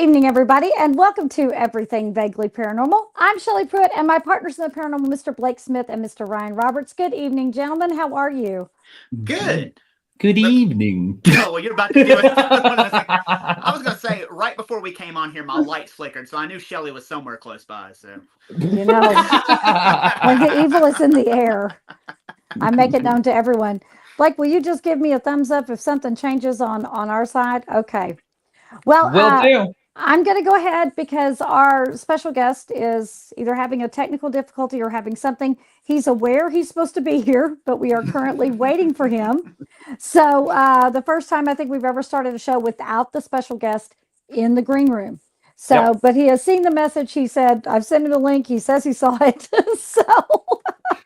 evening, everybody, and welcome to Everything Vaguely Paranormal. I'm Shelley Pruitt, and my partners in the paranormal, Mr. Blake Smith and Mr. Ryan Roberts. Good evening, gentlemen. How are you? Good. Good evening. Oh, well, you're about to do it. I was going to say, right before we came on here, my light flickered, so I knew Shelley was somewhere close by. So, You know, when the evil is in the air, I make it known to everyone. Blake, will you just give me a thumbs up if something changes on our side? Okay. Well, Will do. I'm going to go ahead because our special guest is either having a technical difficulty or having something. He's aware he's supposed to be here, but we are currently waiting for him. So the first time I think we've ever started a show without the special guest in the green room. So, Yep. But he has seen the message. He said, I've sent him a link. He says he saw it. So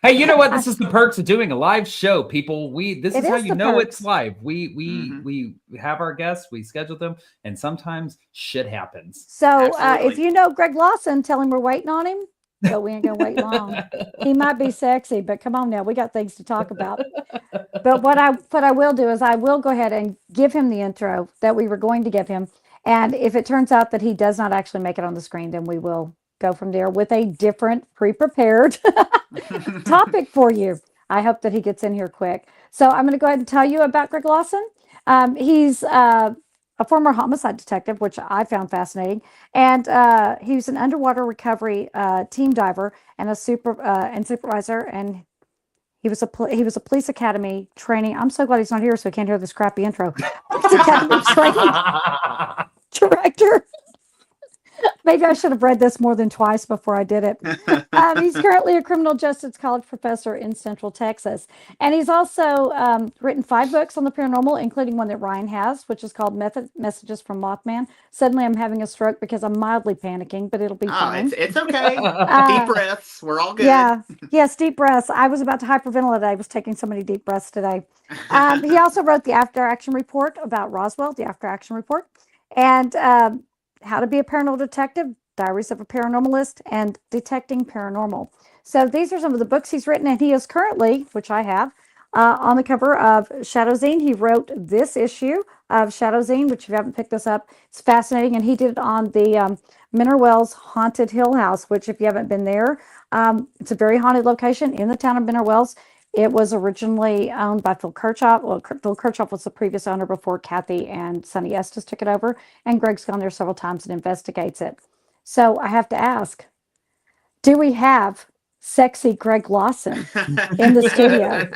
Hey, you know what? This is the perks of doing a live show, people. This is how you know it's live. We have our guests, we schedule them, and sometimes shit happens. So if you know Greg Lawson, tell him we're waiting on him. But we ain't gonna wait long. He might be sexy, but come on now, we got things to talk about. But what I will do is I will go ahead and give him the intro that we were going to give him. And if it turns out that he does not actually make it on the screen, then we will go from there with a different pre-prepared topic for you. I hope that he gets in here quick. So I'm going to go ahead and tell you about Greg Lawson. He's a former homicide detective, which I found fascinating. And he was an underwater recovery team diver and a supervisor. And he was a police academy training. I'm so glad he's not here, so he can't hear this crappy intro. Police academy training director. Maybe I should have read this more than twice before I did it. He's currently a criminal justice college professor in Central Texas. And he's also written 5 books on the paranormal, including one that Ryan has, which is called Messages from Mothman. Suddenly I'm having a stroke because I'm mildly panicking, but it'll be fine. It's okay. Deep breaths. We're all good. Yeah. Yes, deep breaths. I was about to hyperventilate. I was taking so many deep breaths today. He also wrote the After Action Report about Roswell, the After Action Report. And How to Be a Paranormal Detective, Diaries of a Paranormalist, and Detecting Paranormal. So these are some of the books he's written, and he is currently, which I have, on the cover of Shadowzine. He wrote this issue of Shadowzine, which if you haven't picked this up, it's fascinating, and he did it on the Mineral Wells Haunted Hill House, which if you haven't been there, it's a very haunted location in the town of Mineral Wells. It was originally owned by Phil Kirchhoff. Well, Phil Kirchhoff was the previous owner before Kathy and Sonny Estes took it over. And Greg's gone there several times and investigates it. So I have to ask, do we have sexy Greg Lawson in the studio?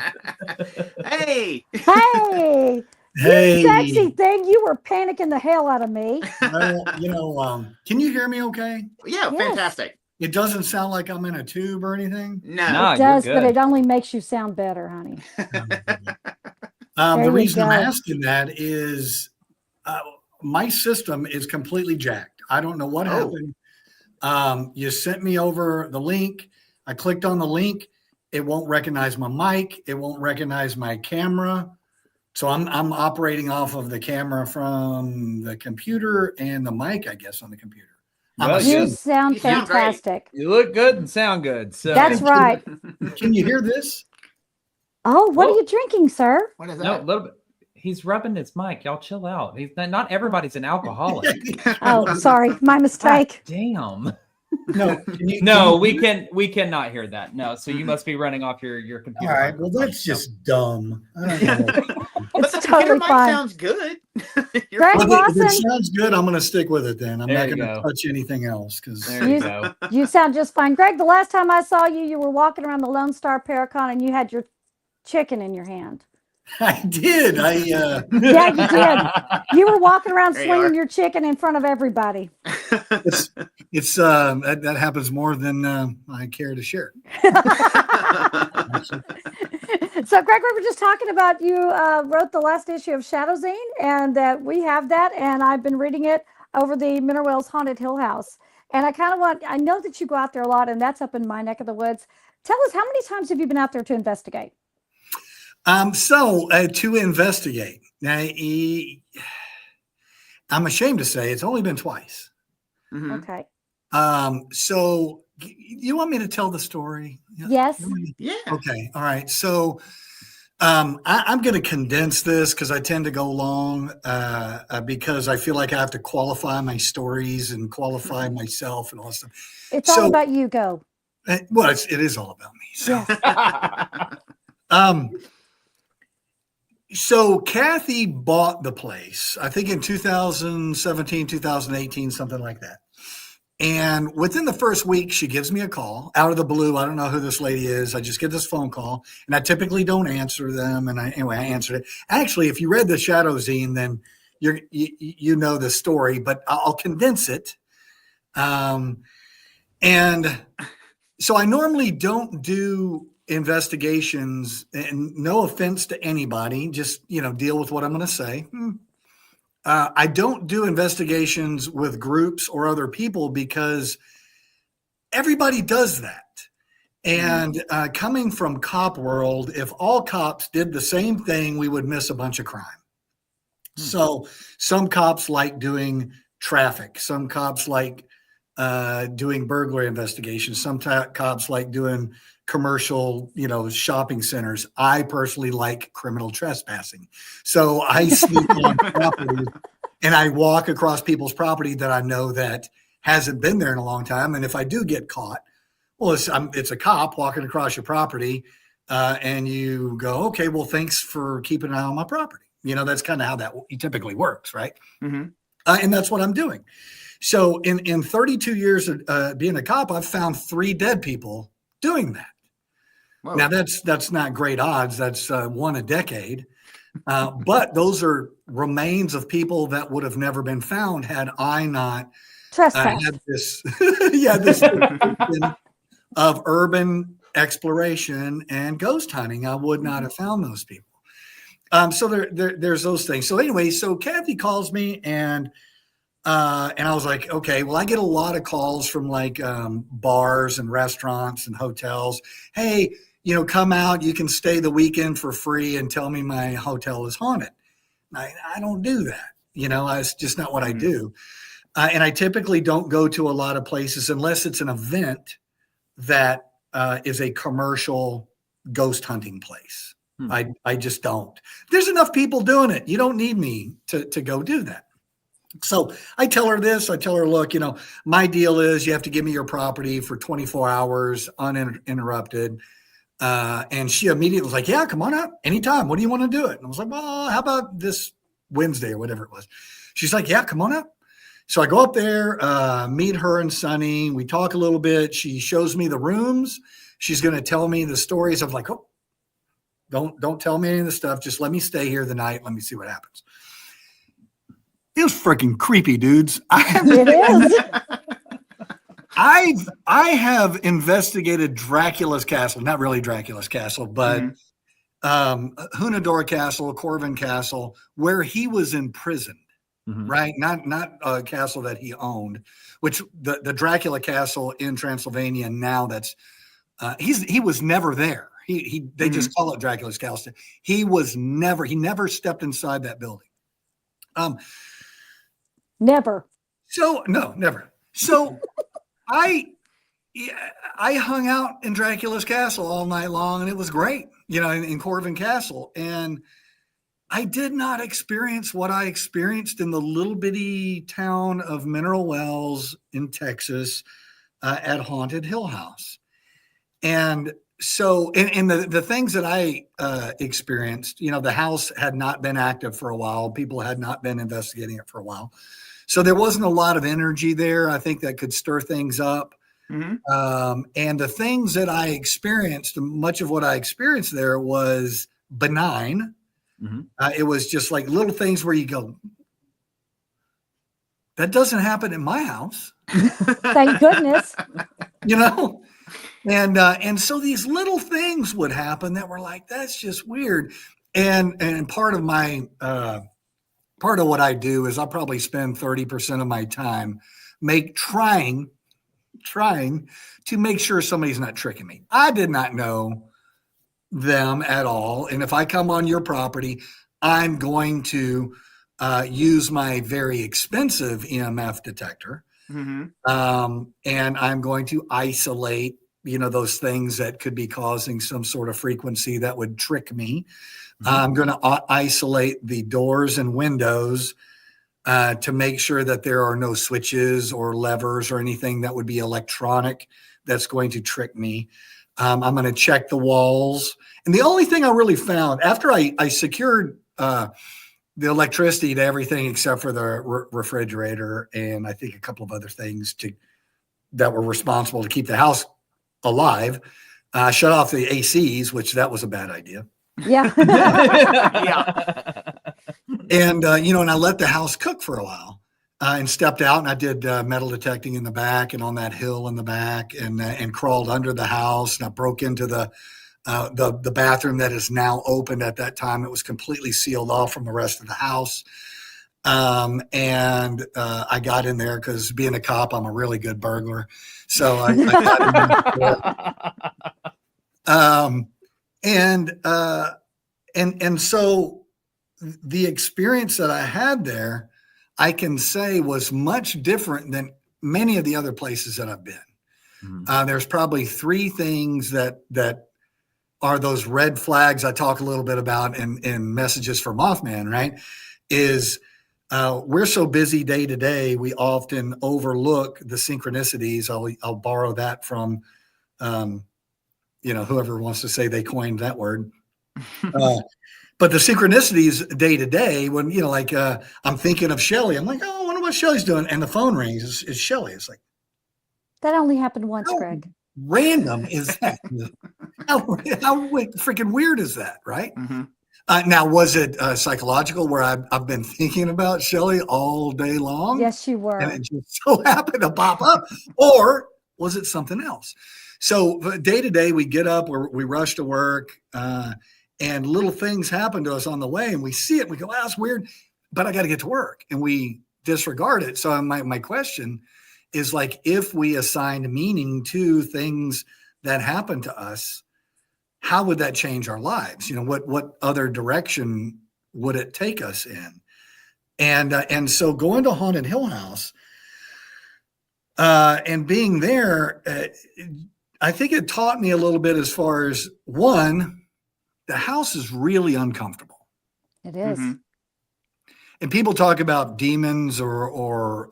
Hey! Hey! Hey, You sexy thing. You were panicking the hell out of me. well, can you hear me okay? Yeah, Yes. fantastic. It doesn't sound like I'm in a tube or anything. No. It does, but it only makes you sound better, honey. The you reason I'm go. asking that is my system is completely jacked. I don't know what happened. You sent me over the link. I clicked on the link. It won't recognize my mic. It won't recognize my camera. So I'm operating off of the camera from the computer and the mic, I guess, on the computer. You sound You sound great. fantastic. You look good and sound good. So That's right. Can you hear this? Oh, what Whoa. are you drinking, sir? What is No, a that? little bit. He's rubbing his mic. Y'all chill out. Not everybody's an alcoholic. Oh, sorry, my mistake. Damn. No, We cannot hear that. No, so you must be running off your computer. All right. Well, that's just dumb. I don't know. But It's the computer totally mic fine. sounds good. You're Greg fine. Well, if it Lawson? sounds good, I'm going to stick with it then. I'm There not you going to go. touch anything else because There you go. You sound just fine. Greg, the last time I saw you, you were walking around the Lone Star Paracon and you had your chicken in your hand. I did. Yeah, you did. You were walking around There you swinging are. your chicken in front of everybody. It's that happens more than I care to share. So, Greg, we were just talking about you wrote the last issue of Shadowzine, and that we have that, and I've been reading it over the Mineral Wells Haunted Hill House. And I know that you go out there a lot, and that's up in my neck of the woods. Tell us, how many times have you been out there to investigate? To investigate. Now, I'm ashamed to say it's only been twice. Mhm. Okay. So you want me to tell the story? Yes. Yeah. Okay. All right. So I'm going to condense this because I tend to go long because I feel like I have to qualify my stories and qualify myself and all that stuff. It's all about you. Go. Well, it is all about me. So, Yes. So Kathy bought the place, I think in 2017, 2018, something like that. And within the first week, she gives me a call out of the blue. I don't know who this lady is. I just get this phone call, and I typically don't answer them. And I answered it. Actually, if you read the Shadow Zine, then you know the story, but I'll condense it. And so I normally don't do investigations, and no offense to anybody, just deal with what I'm going to say. I don't do investigations with groups or other people because everybody does that. And coming from cop world, if all cops did the same thing, we would miss a bunch of crime. So some cops like doing traffic. Some cops like doing burglary investigations. Some cops like doing commercial, shopping centers. I personally like criminal trespassing. So I sneak on property and I walk across people's property that I know that hasn't been there in a long time. And if I do get caught, well, it's a cop walking across your property and you go, okay, well, thanks for keeping an eye on my property. That's kind of how that typically works, right? Mm-hmm. And that's what I'm doing. So in 32 years of being a cop, I've found 3 dead people doing that. Whoa. Now that's not great odds. That's 1 a decade. But those are remains of people that would have never been found had I not had this, this of urban exploration and ghost hunting. I would not have found those people. So there's those things. So anyway, so Kathy calls me and I was like, okay, well, I get a lot of calls from like bars and restaurants and hotels. Hey, come out, you can stay the weekend for free and tell me my hotel is haunted. I don't do that. It's just not what I do. And I typically don't go to a lot of places unless it's an event that is a commercial ghost hunting place. I just don't. There's enough people doing it. You don't need me to go do that. So I tell her this. I tell her, look, my deal is you have to give me your property for 24 hours uninterrupted. And she immediately was like, yeah, come on up anytime. What do you want to do it? And I was like, well, how about this Wednesday or whatever it was? She's like, yeah, come on up. So I go up there, meet her and Sunny. We talk a little bit. She shows me the rooms. She's going to tell me the stories of like, oh, don't tell me any of the stuff. Just let me stay here the night. Let me see what happens. It was freaking creepy, dudes. It is. I have investigated Dracula's castle, not really Dracula's castle, but Hunador Castle, Corvin Castle, where he was imprisoned, right? Not a castle that he owned, which the Dracula castle in Transylvania now that's he was never there. They just call it Dracula's castle. He never stepped inside that building. Never. So no, never. So I hung out in Dracula's castle all night long, and it was great, in Corvin Castle. And I did not experience what I experienced in the little bitty town of Mineral Wells in Texas at Haunted Hill House. And so, and the things that I experienced, the house had not been active for a while. People had not been investigating it for a while. So there wasn't a lot of energy there, I think, that could stir things up. And the things that I experienced, much of what I experienced there was benign. It was just like little things where you go, that doesn't happen in my house. Thank goodness. And so these little things would happen that were like, that's just weird. And part of my part of what I do is I'll probably spend 30% of my time trying to make sure somebody's not tricking me. I did not know them at all. And if I come on your property, I'm going to use my very expensive EMF detector. And I'm going to isolate those things that could be causing some sort of frequency that would trick me. I'm going to isolate the doors and windows to make sure that there are no switches or levers or anything that would be electronic that's going to trick me. I'm going to check the walls. And the only thing I really found after I secured the electricity to everything except for the refrigerator and I think a couple of other things that were responsible to keep the house alive, shut off the ACs, which that was a bad idea. Yeah. Yeah. And, and I let the house cook for a while and stepped out and I did metal detecting in the back and on that hill in the back and crawled under the house. And I broke into the bathroom that is now open. At that time, it was completely sealed off from the rest of the house. And I got in there because being a cop, I'm a really good burglar. So I got in there. And so the experience that I had there, I can say was much different than many of the other places that I've been. There's probably 3 things that are those red flags I talk a little bit about in Messages from Mothman, right? Is we're so busy day to day, we often overlook the synchronicities. I'll borrow that from, whoever wants to say they coined that word. But the synchronicities day to day, when, I'm thinking of Shelly, I'm like, oh, I wonder what Shelly's doing. And the phone rings, it's Shelly. It's like, That only happened once, how Greg. random is that? how freaking weird is that, right? Mm-hmm. Now, was it psychological where I've been thinking about Shelly all day long? Yes, you were. And it just so happened to pop up. Or was it something else? So day to day, we get up, we rush to work, and little things happen to us on the way, and we see it. And we go, "Wow, that's weird," but I got to get to work, and we disregard it. So my question is, like, if we assigned meaning to things that happen to us, how would that change our lives? What other direction would it take us in? And so going to Haunted Hill House and being there, I think it taught me a little bit as far as, one, the house is really uncomfortable. It is. Mm-hmm. And people talk about demons or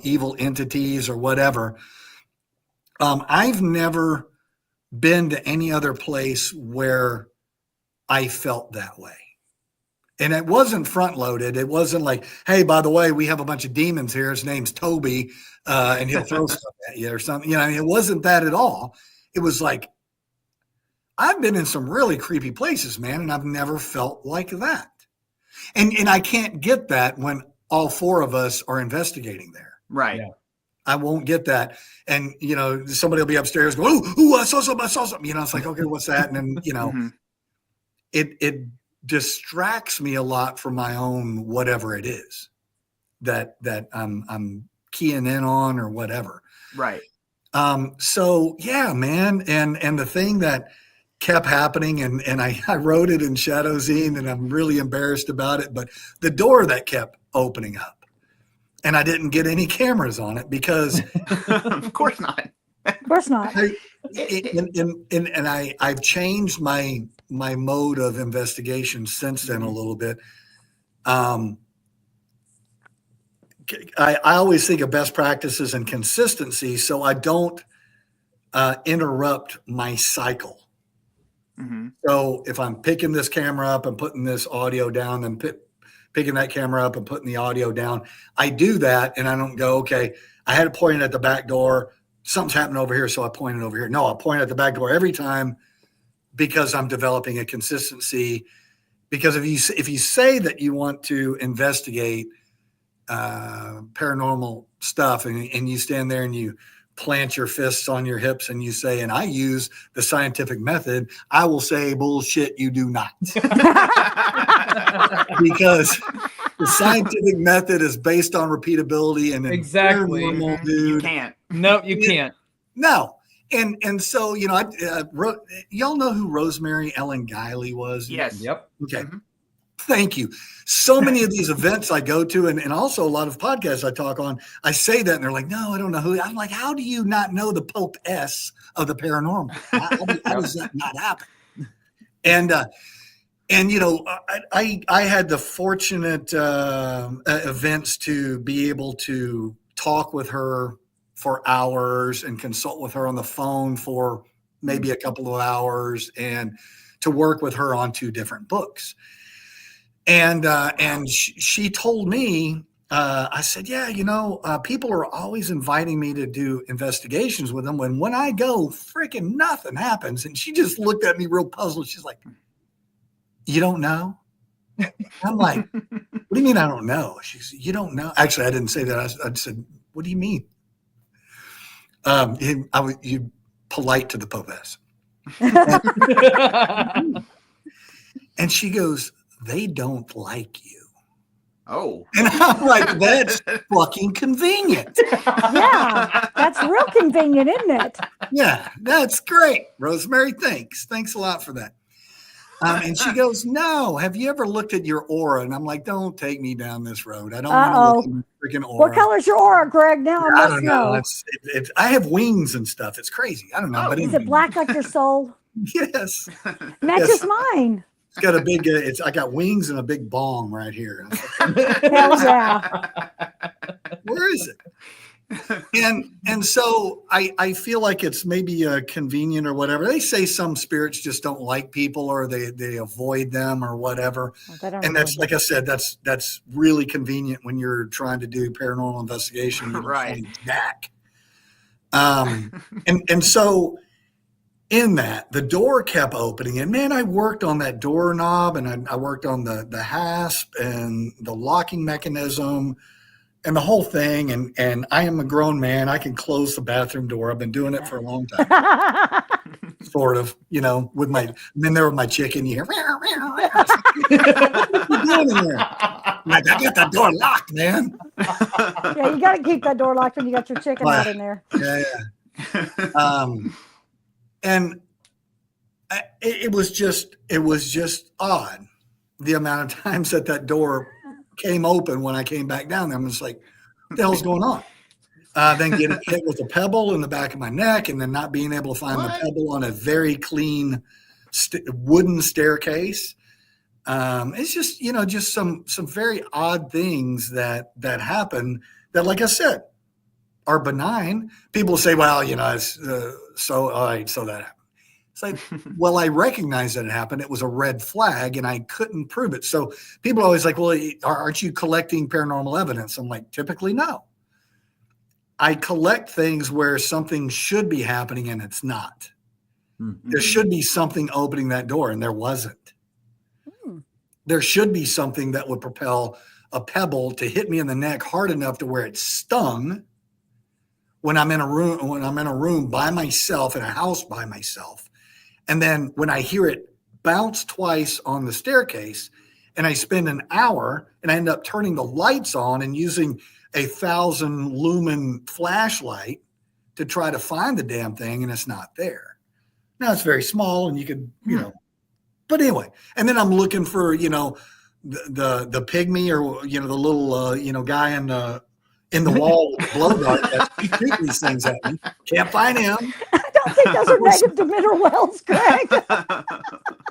evil entities or whatever. I've never been to any other place where I felt that way. And it wasn't front loaded. It wasn't like, hey, by the way, we have a bunch of demons here. His name's Toby, and he'll throw stuff at you or something. It wasn't that at all. It was like, I've been in some really creepy places, man, and I've never felt like that. And I can't get that when all 4 of us are investigating there. Right. Yeah. I won't get that. And, somebody will be upstairs going, oh, I saw something. It's like, okay, what's that? And then, Mm-hmm. it distracts me a lot from my own whatever it is that I'm keying in on or whatever. Right. So yeah, man. And the thing that kept happening, and I wrote it in Shadow Zine, and I'm really embarrassed about it, but the door that kept opening up, and I didn't get any cameras on it because Of course not. Of course not. I've changed my mode of investigation since then a little bit. I always think of best practices and consistency, so I don't interrupt my cycle. Mm-hmm. So if I'm picking this camera up and putting this audio down, and picking that camera up and putting the audio down, I do that, and I don't go, okay, I had to point at the back door. Something's happening over here, so I pointed over here. No, I point at the back door every time because I'm developing a consistency. Because if you say that you want to investigate paranormal stuff, and you stand there and you plant your fists on your hips and you say, and I use the scientific method, I will say, bullshit, you do not. Because the scientific method is based on repeatability and exactly. Paranormal, dude. You can't. No, you can't. No. And so, I wrote, y'all know who Rosemary Ellen Guiley was? Yes. Yep. Okay. Mhm. Thank you. So many of these events I go to, and also a lot of podcasts I talk on, I say that and they're like, no, I don't know who. I'm like, how do you not know the Pope S of the paranormal? How does that not happen? And I had the fortunate events to be able to talk with her for hours and consult with her on the phone for maybe a couple of hours and to work with her on 2 different books. And she told me, I said, yeah, people are always inviting me to do investigations with them. When I go, freaking nothing happens. And she just looked at me real puzzled. She's like, you don't know? I'm like, what do you mean I don't know? She said, you don't know? Actually, I didn't say that. I said, what do you mean? You polite to the Pope S. And she goes, they don't like you. Oh. And I'm like, that's fucking convenient. Yeah, that's real convenient, isn't it? Yeah, that's great. Rosemary, thanks. Thanks a lot for that. And she goes, no, have you ever looked at your aura? And I'm like, don't take me down this road. I don't want to look at my freaking aura. What color's your aura, Greg? Now I must don't know. know. I have wings and stuff. It's crazy. I don't know. Oh, but Is it black like your soul? Yes. Matches mine. It's got a big, I got wings and a big bong right here. Hell yeah. Where is it? And so I feel like it's maybe convenient or whatever. They say some spirits just don't like people or they avoid them or whatever. And that's, like I said, that's really convenient when you're trying to do paranormal investigation. Right. Back. And so in that, the door kept opening, and man, I worked on that doorknob, and I worked on the hasp and the locking mechanism and the whole thing. And I am a grown man. I can close the bathroom door. I've been doing it for a long time, sort of, with I'm in there with my chicken. You hear, what are you doing in there? I'm like, I got that door locked, man. Yeah, you got to keep that door locked when you got your chicken out in there. Yeah. And it was just odd the amount of times that door came open when I came back down there. I'm just like, what the hell's going on? Then getting hit with a pebble in the back of my neck, and then not being able to find the pebble on a very clean wooden staircase. It's just, just some very odd things that happen that, like I said, are benign. People say, well, it's so all right, so that happened. It's like, well, I recognize that it happened. It was a red flag, and I couldn't prove it. So people are always like, well, aren't you collecting paranormal evidence? I'm like, typically, no. I collect things where something should be happening and it's not. Mm-hmm. There should be something opening that door, and there wasn't. There should be something that would propel a pebble to hit me in the neck hard enough to where it stung. When I'm in a room by myself, in a house by myself. And then when I hear it bounce twice on the staircase, and I spend an hour and I end up turning the lights on and using a 1,000 lumen flashlight to try to find the damn thing, and it's not there. Now it's very small and you could, but anyway, and then I'm looking for, the pygmy or, the little, guy in the wall with blow dart that's shooting these things at me. Can't find him. I don't think those are negative dimensional wells, Greg.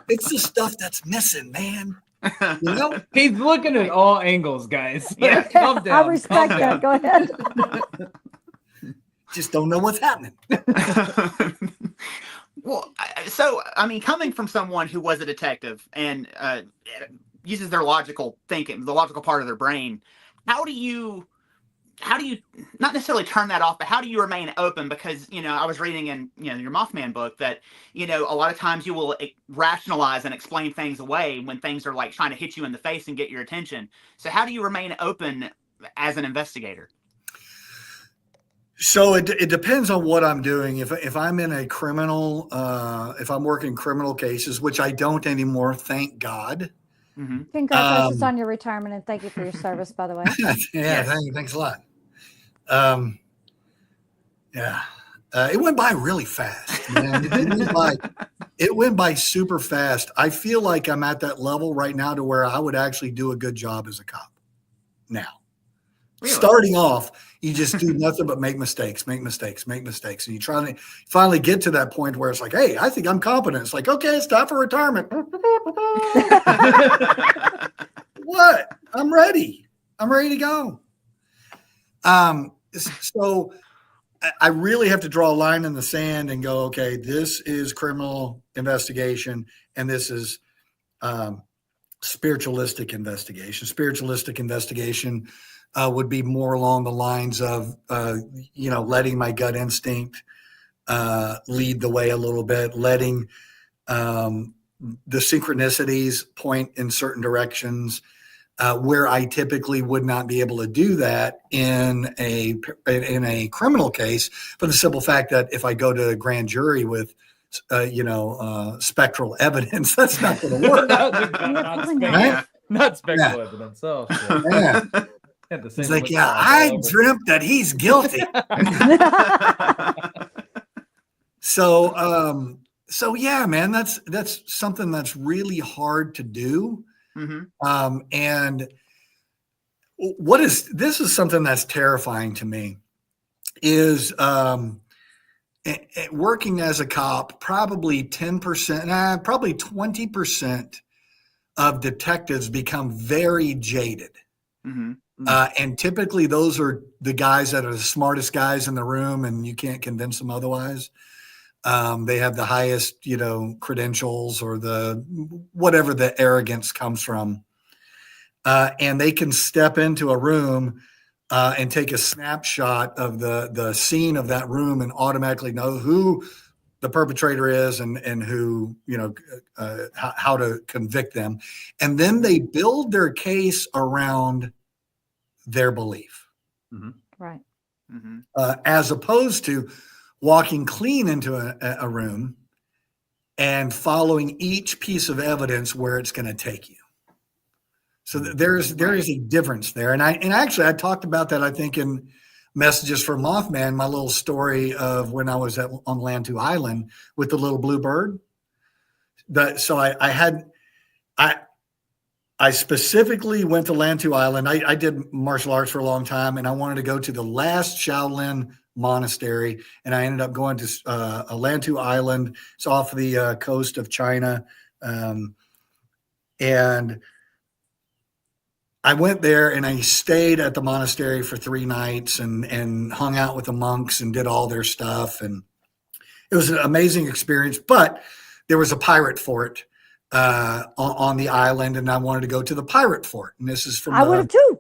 It's the stuff that's missing, man. He's looking at all angles, guys. Yeah. Calm down. I respect that. Go ahead. Just don't know what's happening. Well, so, coming from someone who was a detective and uses their logical thinking, the logical part of their brain, how do you not necessarily turn that off, but how do you remain open? Because, I was reading in, your Mothman book that, a lot of times you will rationalize and explain things away when things are like trying to hit you in the face and get your attention. So how do you remain open as an investigator? So it depends on what I'm doing. If I'm in a criminal, if I'm working criminal cases, which I don't anymore, thank God. Mm-hmm. Congratulations on your retirement, and thank you for your service, by the way. Yeah, yes. Thanks a lot. It went by really fast, man. It went by super fast. I feel like I'm at that level right now to where I would actually do a good job as a cop now. Really? Starting off, you just do nothing but make mistakes. And you try to finally get to that point where it's like, hey, I think I'm competent. It's like, okay, it's time for retirement. What? I'm ready. I'm ready to go. So I really have to draw a line in the sand and go, okay, this is criminal investigation, and this is spiritualistic investigation. Spiritualistic investigation would be more along the lines of, letting my gut instinct lead the way a little bit, letting the synchronicities point in certain directions, where I typically would not be able to do that in a criminal case, for the simple fact that if I go to a grand jury with spectral evidence, that's not going to work. Not spectral evidence. Oh, shit. Yeah. It's like, I dreamt that he's guilty. So yeah, man, that's something that's really hard to do. Mm-hmm. And this is something that's terrifying to me is working as a cop, probably 10%, probably 20% of detectives become very jaded. Mm-hmm. And typically those are the guys that are the smartest guys in the room, and you can't convince them otherwise. They have the highest, credentials, or whatever the arrogance comes from. And they can step into a room and take a snapshot of the scene of that room and automatically know who the perpetrator is and who, how to convict them. And then they build their case around their belief. Mm-hmm. Right. Mm-hmm. As opposed to walking clean into a room and following each piece of evidence where it's going to take you. So there is a difference there. And actually I talked about that, I think, in Messages from Mothman, my little story of when I was on Lantu Island with the little blue bird. I specifically went to Lantu Island. I did martial arts for a long time, and I wanted to go to the last Shaolin monastery, and I ended up going to Lantu Island. It's off the coast of China, and I went there and I stayed at the monastery for 3 nights and hung out with the monks and did all their stuff, and it was an amazing experience. But there was a pirate fort on the island, and I wanted to go to the pirate fort. And this is from I would have too.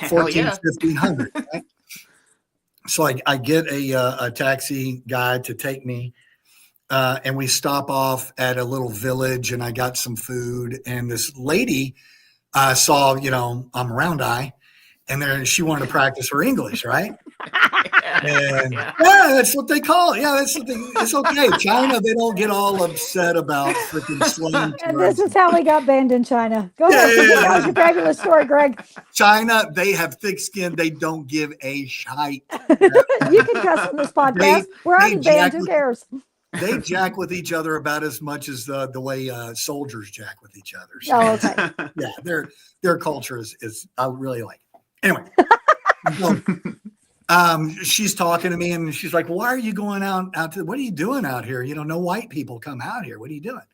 1500. Right? So I get a taxi guy to take me, and we stop off at a little village, and I got some food, and this lady saw, I'm a round eye, and then she wanted to practice her English, right? And that's what they call it. Yeah, it's okay. China, they don't get all upset about freaking slang. And this is how we got banned in China. Go ahead. That was your fabulous story, Greg. China, they have thick skin. They don't give a shite. You can cuss on this podcast. We're already banned. Who cares? They jack with each other about as much as the way soldiers jack with each other. So, okay. Yeah, their culture is I really like it. Anyway. She's talking to me, and she's like, why are you going out to, what are you doing out here? No white people come out here. What are you doing?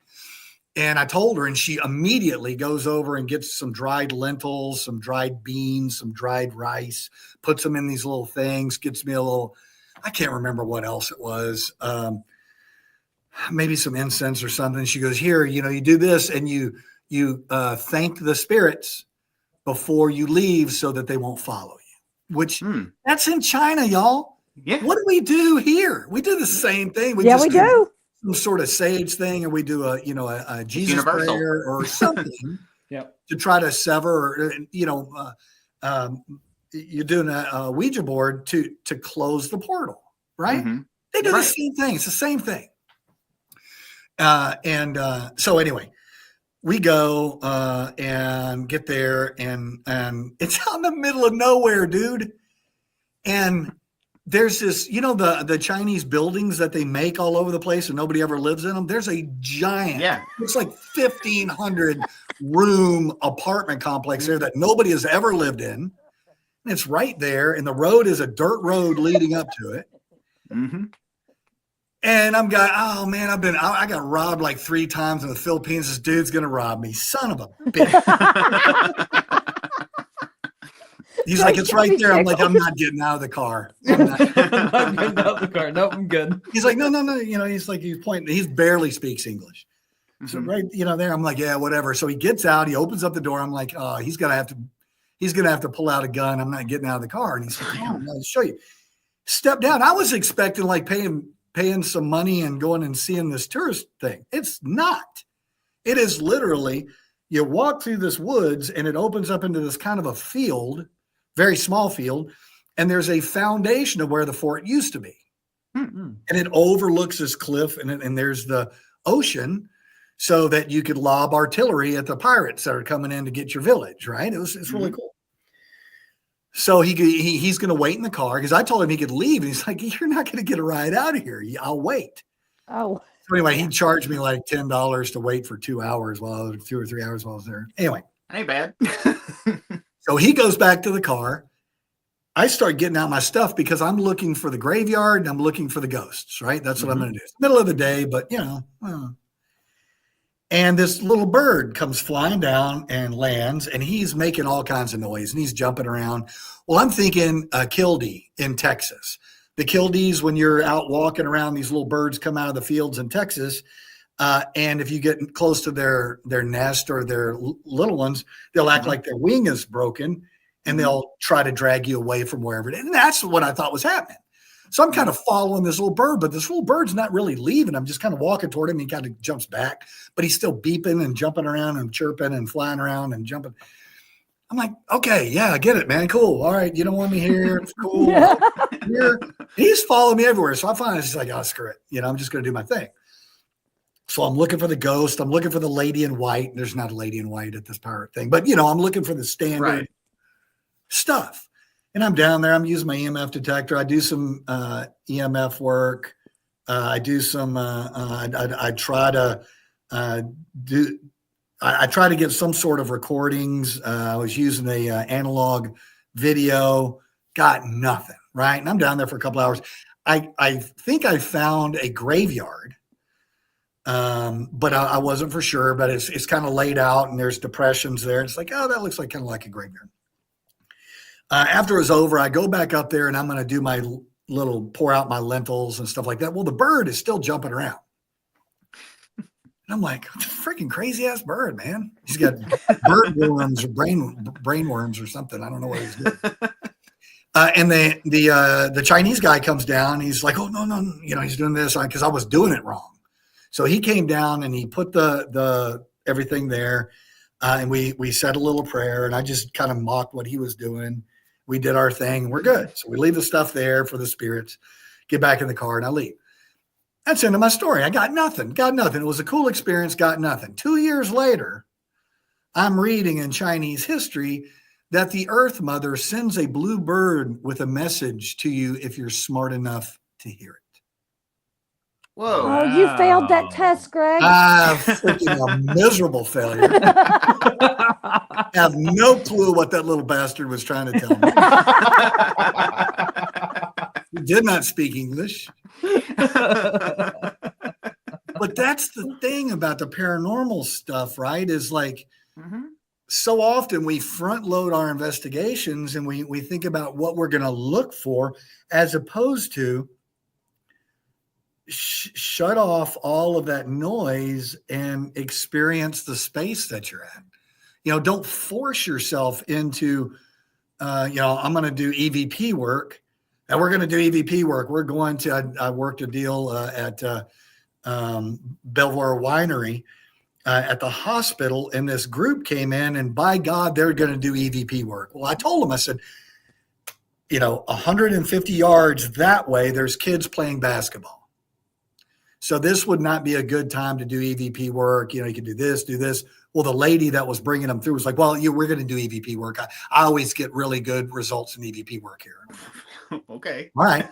And I told her, and she immediately goes over and gets some dried lentils, some dried beans, some dried rice, puts them in these little things, gets me a little, I can't remember what else it was. Maybe some incense or something. She goes, here, you do this, and you thank the spirits before you leave so that they won't follow you. Which that's in China, y'all. Yeah. What do we do here? We do the same thing. We do some sort of sage thing, or we do a Jesus universal prayer or something. To try to sever. You're doing a Ouija board to close the portal, right? Mm-hmm. They do the same thing. It's the same thing. So anyway, we go and get there, and it's out in the middle of nowhere, dude. And there's this, the Chinese buildings that they make all over the place and nobody ever lives in them. There's a giant, it's like 1,500 room apartment complex there that nobody has ever lived in. And it's right there. And the road is a dirt road leading up to it. Mm-hmm. And I'm going, oh man, I got robbed like 3 times in the Philippines. This dude's going to rob me. Son of a bitch. He's like, it's right there. I'm like, I'm not getting out of the car. I'm not getting out of the car. Nope, I'm good. He's like, no. He's like, he's pointing. He barely speaks English. So right, there, I'm like, yeah, whatever. So he gets out. He opens up the door. I'm like, oh, he's gonna have to pull out a gun. I'm not getting out of the car. And he's like, oh, I'll show you. Step down. I was expecting like paying some money and going and seeing this tourist thing. It's not. It is literally, you walk through this woods and it opens up into this kind of a field. Very small field, and there's a foundation of where the fort used to be. Mm-hmm. And it overlooks this cliff, and there's the ocean so that you could lob artillery at the pirates that are coming in to get your village, right? It's really cool. So he's going to wait in the car because I told him he could leave, and he's like, you're not going to get a ride out of here. I'll wait. Oh. So anyway, he charged me like $10 to wait for 2 hours 2 or 3 hours while I was there. Anyway. Ain't bad. So he goes back to the car. I start getting out my stuff because I'm looking for the graveyard and I'm looking for the ghosts, right? That's what I'm going to do. It's the middle of the day, but and this little bird comes flying down and lands, and he's making all kinds of noise and he's jumping around. Well, I'm thinking kildee in Texas. The kildees, when you're out walking around, these little birds come out of the fields in Texas. And if you get close to their nest or their little ones, they'll act like their wing is broken and they'll try to drag you away from wherever it is. And that's what I thought was happening. So I'm kind of following this little bird, but this little bird's not really leaving. I'm just kind of walking toward him. He kind of jumps back, but he's still beeping and jumping around and chirping and flying around and jumping. I'm like, okay, yeah, I get it, man. Cool. All right. You don't want me here. It's cool. Here. He's following me everywhere. So I finally just like, oh, screw it. I'm just going to do my thing. So I'm looking for the ghost. I'm looking for the lady in white. There's not a lady in white at this pirate thing, but I'm looking for the standard stuff. And I'm down there. I'm using my EMF detector. I do some EMF work. I do some. I try to do. I try to get some sort of recordings. I was using a analog video. Got nothing. Right, and I'm down there for a couple hours. I think I found a graveyard. But I wasn't for sure, but it's kind of laid out and there's depressions there. It's like, oh, that looks like kind of like a graveyard. After it was over, I go back up there and I'm going to do my pour out my lentils and stuff like that. Well, the bird is still jumping around. And I'm like, freaking crazy ass bird, man. He's got bird worms or brain worms or something. I don't know what he's doing. And the Chinese guy comes down. He's like, oh, no. He's doing this because I was doing it wrong. So he came down and he put the everything there, and we said a little prayer, and I just kind of mocked what he was doing. We did our thing. We're good. So we leave the stuff there for the spirits, get back in the car, and I leave. That's the end of my story. I got nothing. It was a cool experience. Got nothing. 2 years later, I'm reading in Chinese history that the Earth Mother sends a blue bird with a message to you if you're smart enough to hear it. Whoa. Oh, you failed that test, Greg. Freaking a miserable failure. I have no clue what that little bastard was trying to tell me. He did not speak English. But that's the thing about the paranormal stuff, right? Is like so often we front load our investigations and we think about what we're going to look for as opposed to shut off all of that noise and experience the space that you're at. Don't force yourself into, I'm going to do EVP work, and we're going to do EVP work. We're going to, I worked a deal at Belvoir Winery at the hospital, and this group came in, and by God, they're going to do EVP work. Well, I told them, I said, 150 yards that way, there's kids playing basketball. So this would not be a good time to do EVP work. You could do this. Well, the lady that was bringing them through was like, well, we're going to do EVP work. I always get really good results in EVP work here. Okay. All right.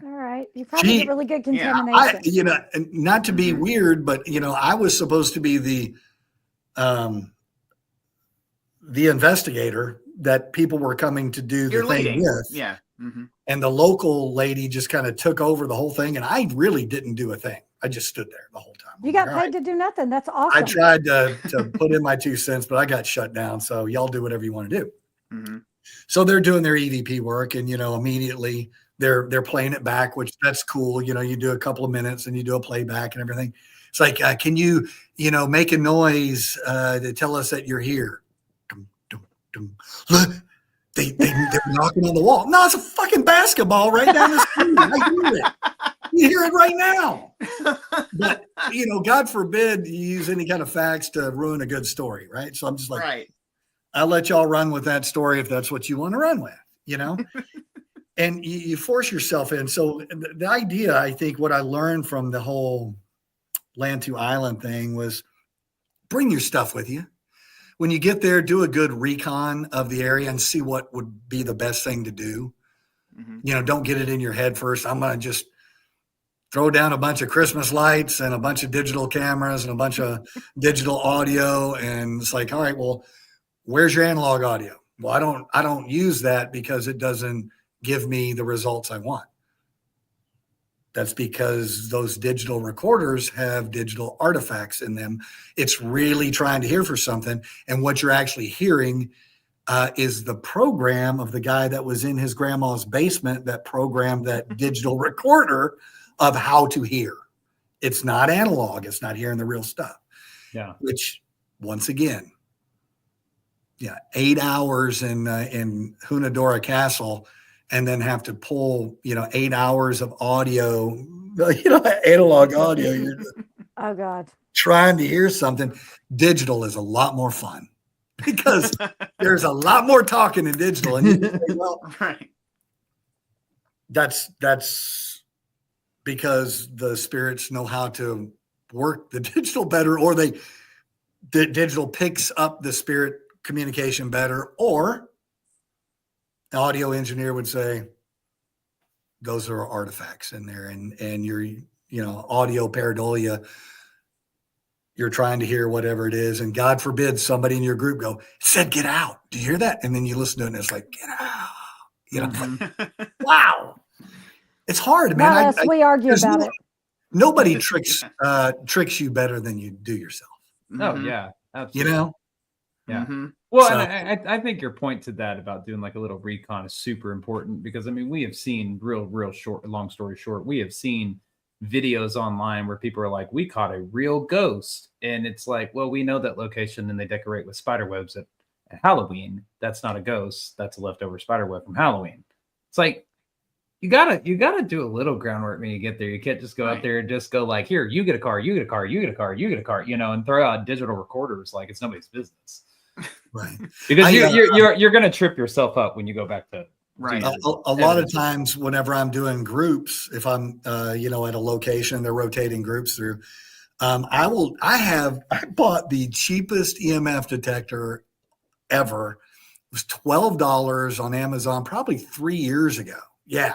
All right. You probably get really good contamination. And not to be weird, but I was supposed to be the investigator that people were coming to do the thing with. Yeah. Mm-hmm. And the local lady just kind of took over the whole thing. And I really didn't do a thing. I just stood there the whole time. You got paid to do nothing. That's awesome. I tried to put in my 2 cents, but I got shut down. So y'all do whatever you want to do. Mm-hmm. So they're doing their EVP work, and immediately they're playing it back, which that's cool. You do a couple of minutes and you do a playback and everything. It's like, can you make a noise to tell us that you're here? Dum, dum, dum. Look, they're knocking on the wall. No, it's a fucking basketball right down the street. I hear it. You hear it right now. But God forbid you use any kind of facts to ruin a good story, right? So I'm just like, right. I'll let y'all run with that story if that's what you want to run with, and you force yourself in. So the idea, I think what I learned from the whole land to island thing was bring your stuff with you. When you get there, do a good recon of the area and see what would be the best thing to do. Mm-hmm. Don't get it in your head first. I'm going to just throw down a bunch of Christmas lights and a bunch of digital cameras and a bunch of digital audio. And it's like, all right, well, where's your analog audio? Well, I don't use that because it doesn't give me the results I want. That's because those digital recorders have digital artifacts in them. It's really trying to hear for something. And what you're actually hearing is the program of the guy that was in his grandma's basement that programmed that digital recorder of how to hear. It's not analog. It's not hearing the real stuff. Yeah. Which, once again, 8 hours in Hunadora Castle, and then have to pull 8 hours of audio, analog audio. You're oh God, trying to hear something. Digital is a lot more fun because there's a lot more talking in digital, and you say, well, right. That's because the spirits know how to work the digital better, or the digital picks up the spirit communication better, or the audio engineer would say those are artifacts in there, and your audio pareidolia, you're trying to hear whatever it is, and God forbid somebody in your group it said get out. Do you hear that? And then you listen to it and it's like, get out. Mm-hmm. Wow. It's hard, man. We argue about it. Nobody tricks you better than you do yourself. Oh yeah, absolutely. Yeah. Mm-hmm. Well, so, and I think your point to that about doing like a little recon is super important because we have seen real short, long story short, we have seen videos online where people are like, we caught a real ghost. And it's like, well, we know that location and they decorate with spider webs at Halloween. That's not a ghost. That's a leftover spider web from Halloween. It's like, you gotta do a little groundwork when you get there. You can't just go out there and just go like, here, you get a car, you get a car, you get a car, you get a car, and throw out digital recorders like it's nobody's business. Right. Because you're going to trip yourself up when you go back to right. A lot of times whenever I'm doing groups, if I'm at a location, they're rotating groups through, I bought the cheapest EMF detector ever. It was $12 on Amazon probably 3 years ago. Yeah.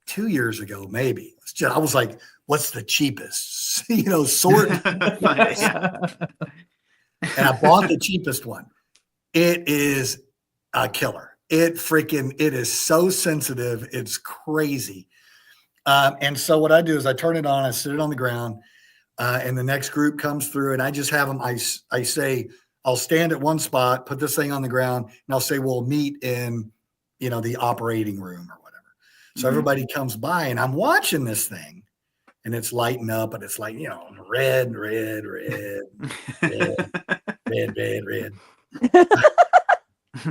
2 years ago, maybe. I was like, what's the cheapest? Sort. And I bought the cheapest one. It is a killer. It is so sensitive. It's crazy. And so what I do is I turn it on, I sit it on the ground, and the next group comes through and I just have them, I say, I'll stand at one spot, put this thing on the ground, and I'll say, we'll meet in, the operating room or whatever. So everybody comes by and I'm watching this thing. And it's lighting up, and it's like, red.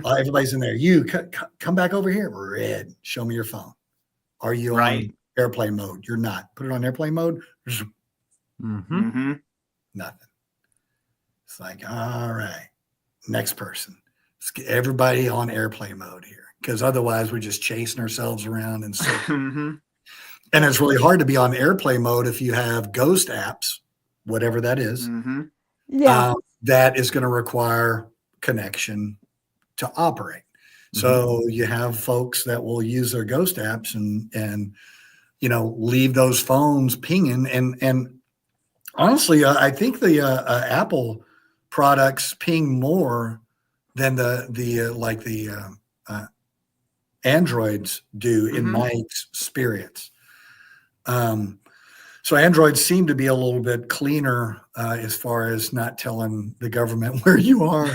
Everybody's in there. You come back over here. Red. Show me your phone. Are you on airplane mode? You're not. Put it on airplane mode. Nothing. It's like, all right, next person. Let's get everybody on airplane mode here, because otherwise we're just chasing ourselves around and so. And it's really hard to be on airplane mode if you have ghost apps, whatever that is. Yeah. That is going to require connection to operate. So you have folks that will use their ghost apps and leave those phones pinging. And honestly, I think the Apple products ping more than the Androids do in my experience. So Androids seem to be a little bit cleaner as far as not telling the government where you are,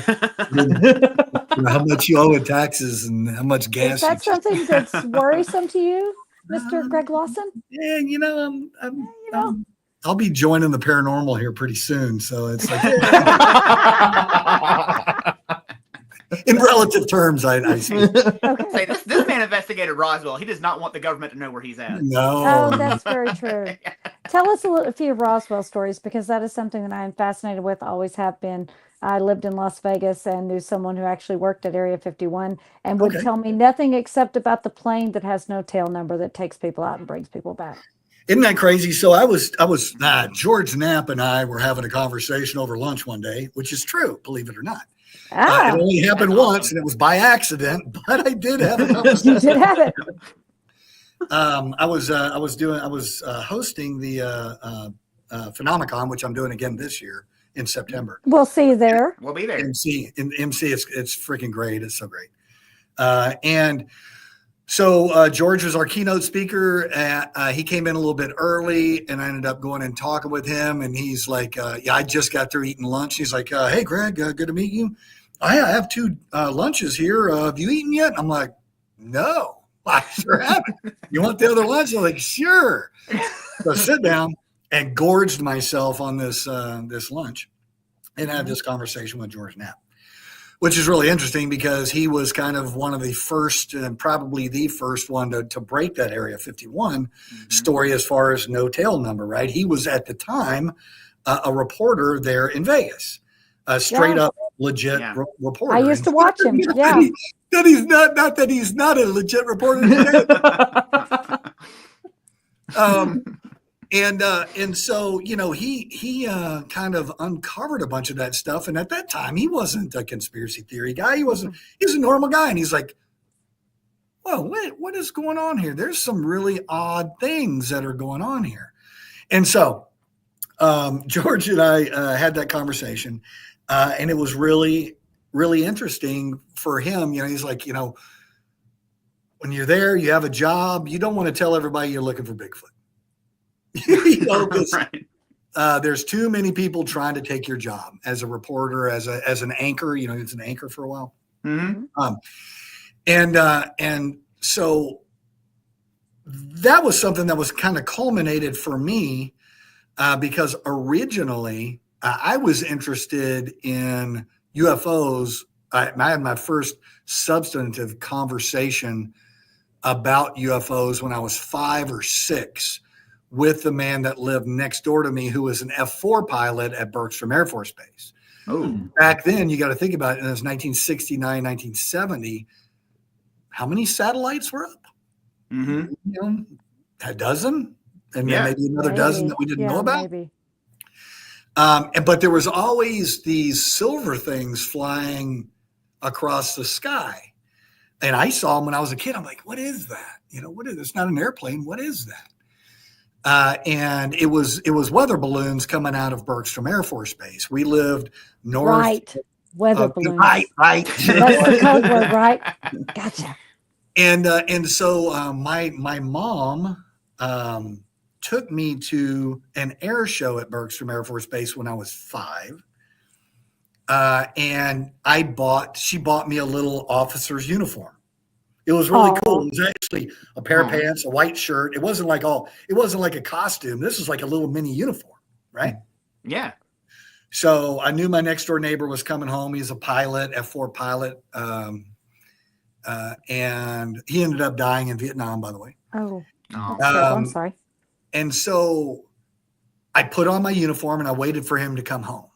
how much you owe in taxes and how much gas. Is that something that's worrisome to you, Mr. Greg Lawson? Yeah, I'll be joining the paranormal here pretty soon, so it's like in relative terms, I see. Okay. Say, this man investigated Roswell. He does not want the government to know where he's at. No. Oh, that's very true. Tell us a few Roswell stories, because that is something that I am fascinated with, always have been. I lived in Las Vegas and knew someone who actually worked at Area 51 and would tell me nothing except about the plane that has no tail number that takes people out and brings people back. Isn't that crazy? So I was George Knapp and I were having a conversation over lunch one day, which is true, believe it or not. It only happened once, and it was by accident, but I did have a conversation. You did have it. I was hosting the Phenomenon, which I'm doing again this year in September. We'll see you there. We'll be there. MC, it's freaking great. It's so great. And so George was our keynote speaker. He came in a little bit early, and I ended up going and talking with him. And he's like, "Yeah, I just got through eating lunch." He's like, "Hey, Greg, good to meet you. I have 2 lunches here. Have you eaten yet?" I'm like, "No, I sure haven't. You want the other lunch?" I'm like, "Sure." So I sit down and gorged myself on this lunch, and had this conversation with George Knapp, which is really interesting because he was kind of one of the first, and probably the first one to break that Area 51 story as far as no tail number, right? He was at the time a reporter there in Vegas, a straight up legit reporter. I used to watch him. That he's not that he's not a legit reporter today. And so, he kind of uncovered a bunch of that stuff. And at that time, he wasn't a conspiracy theory guy. He was a normal guy. And he's like, "Whoa, what is going on here? There's some really odd things that are going on here." And so George and I had that conversation, and it was really, really interesting for him. He's like, when you're there, you have a job. You don't want to tell everybody you're looking for Bigfoot. There's too many people trying to take your job as a reporter, as an anchor. It's an anchor for a while. And so that was something that was kind of culminated for me, because originally I was interested in UFOs. I had my first substantive conversation about UFOs when I was 5 or 6 with the man that lived next door to me, who was an F-4 pilot at Bergstrom Air Force Base. Oh, back then, you got to think about it. It was 1969, 1970. How many satellites were up? A dozen, and then maybe another dozen that we didn't know about. Maybe. But there was always these silver things flying across the sky. And I saw them when I was a kid. I'm like, "What is that? What is it? It's not an airplane. What is that?" And it was weather balloons coming out of Bergstrom Air Force Base. We lived north. Right. Weather balloons. Right. That's the code word, right? Gotcha. And so my mom took me to an air show at Bergstrom Air Force Base when I was 5. And she bought me a little officer's uniform. It was really cool. It was actually a pair of pants, a white shirt. It wasn't like a costume. This was like a little mini uniform, right? Yeah. So I knew my next door neighbor was coming home. He's a pilot, F-4 pilot. And he ended up dying in Vietnam, by the way. I'm sorry. And so I put on my uniform and I waited for him to come home.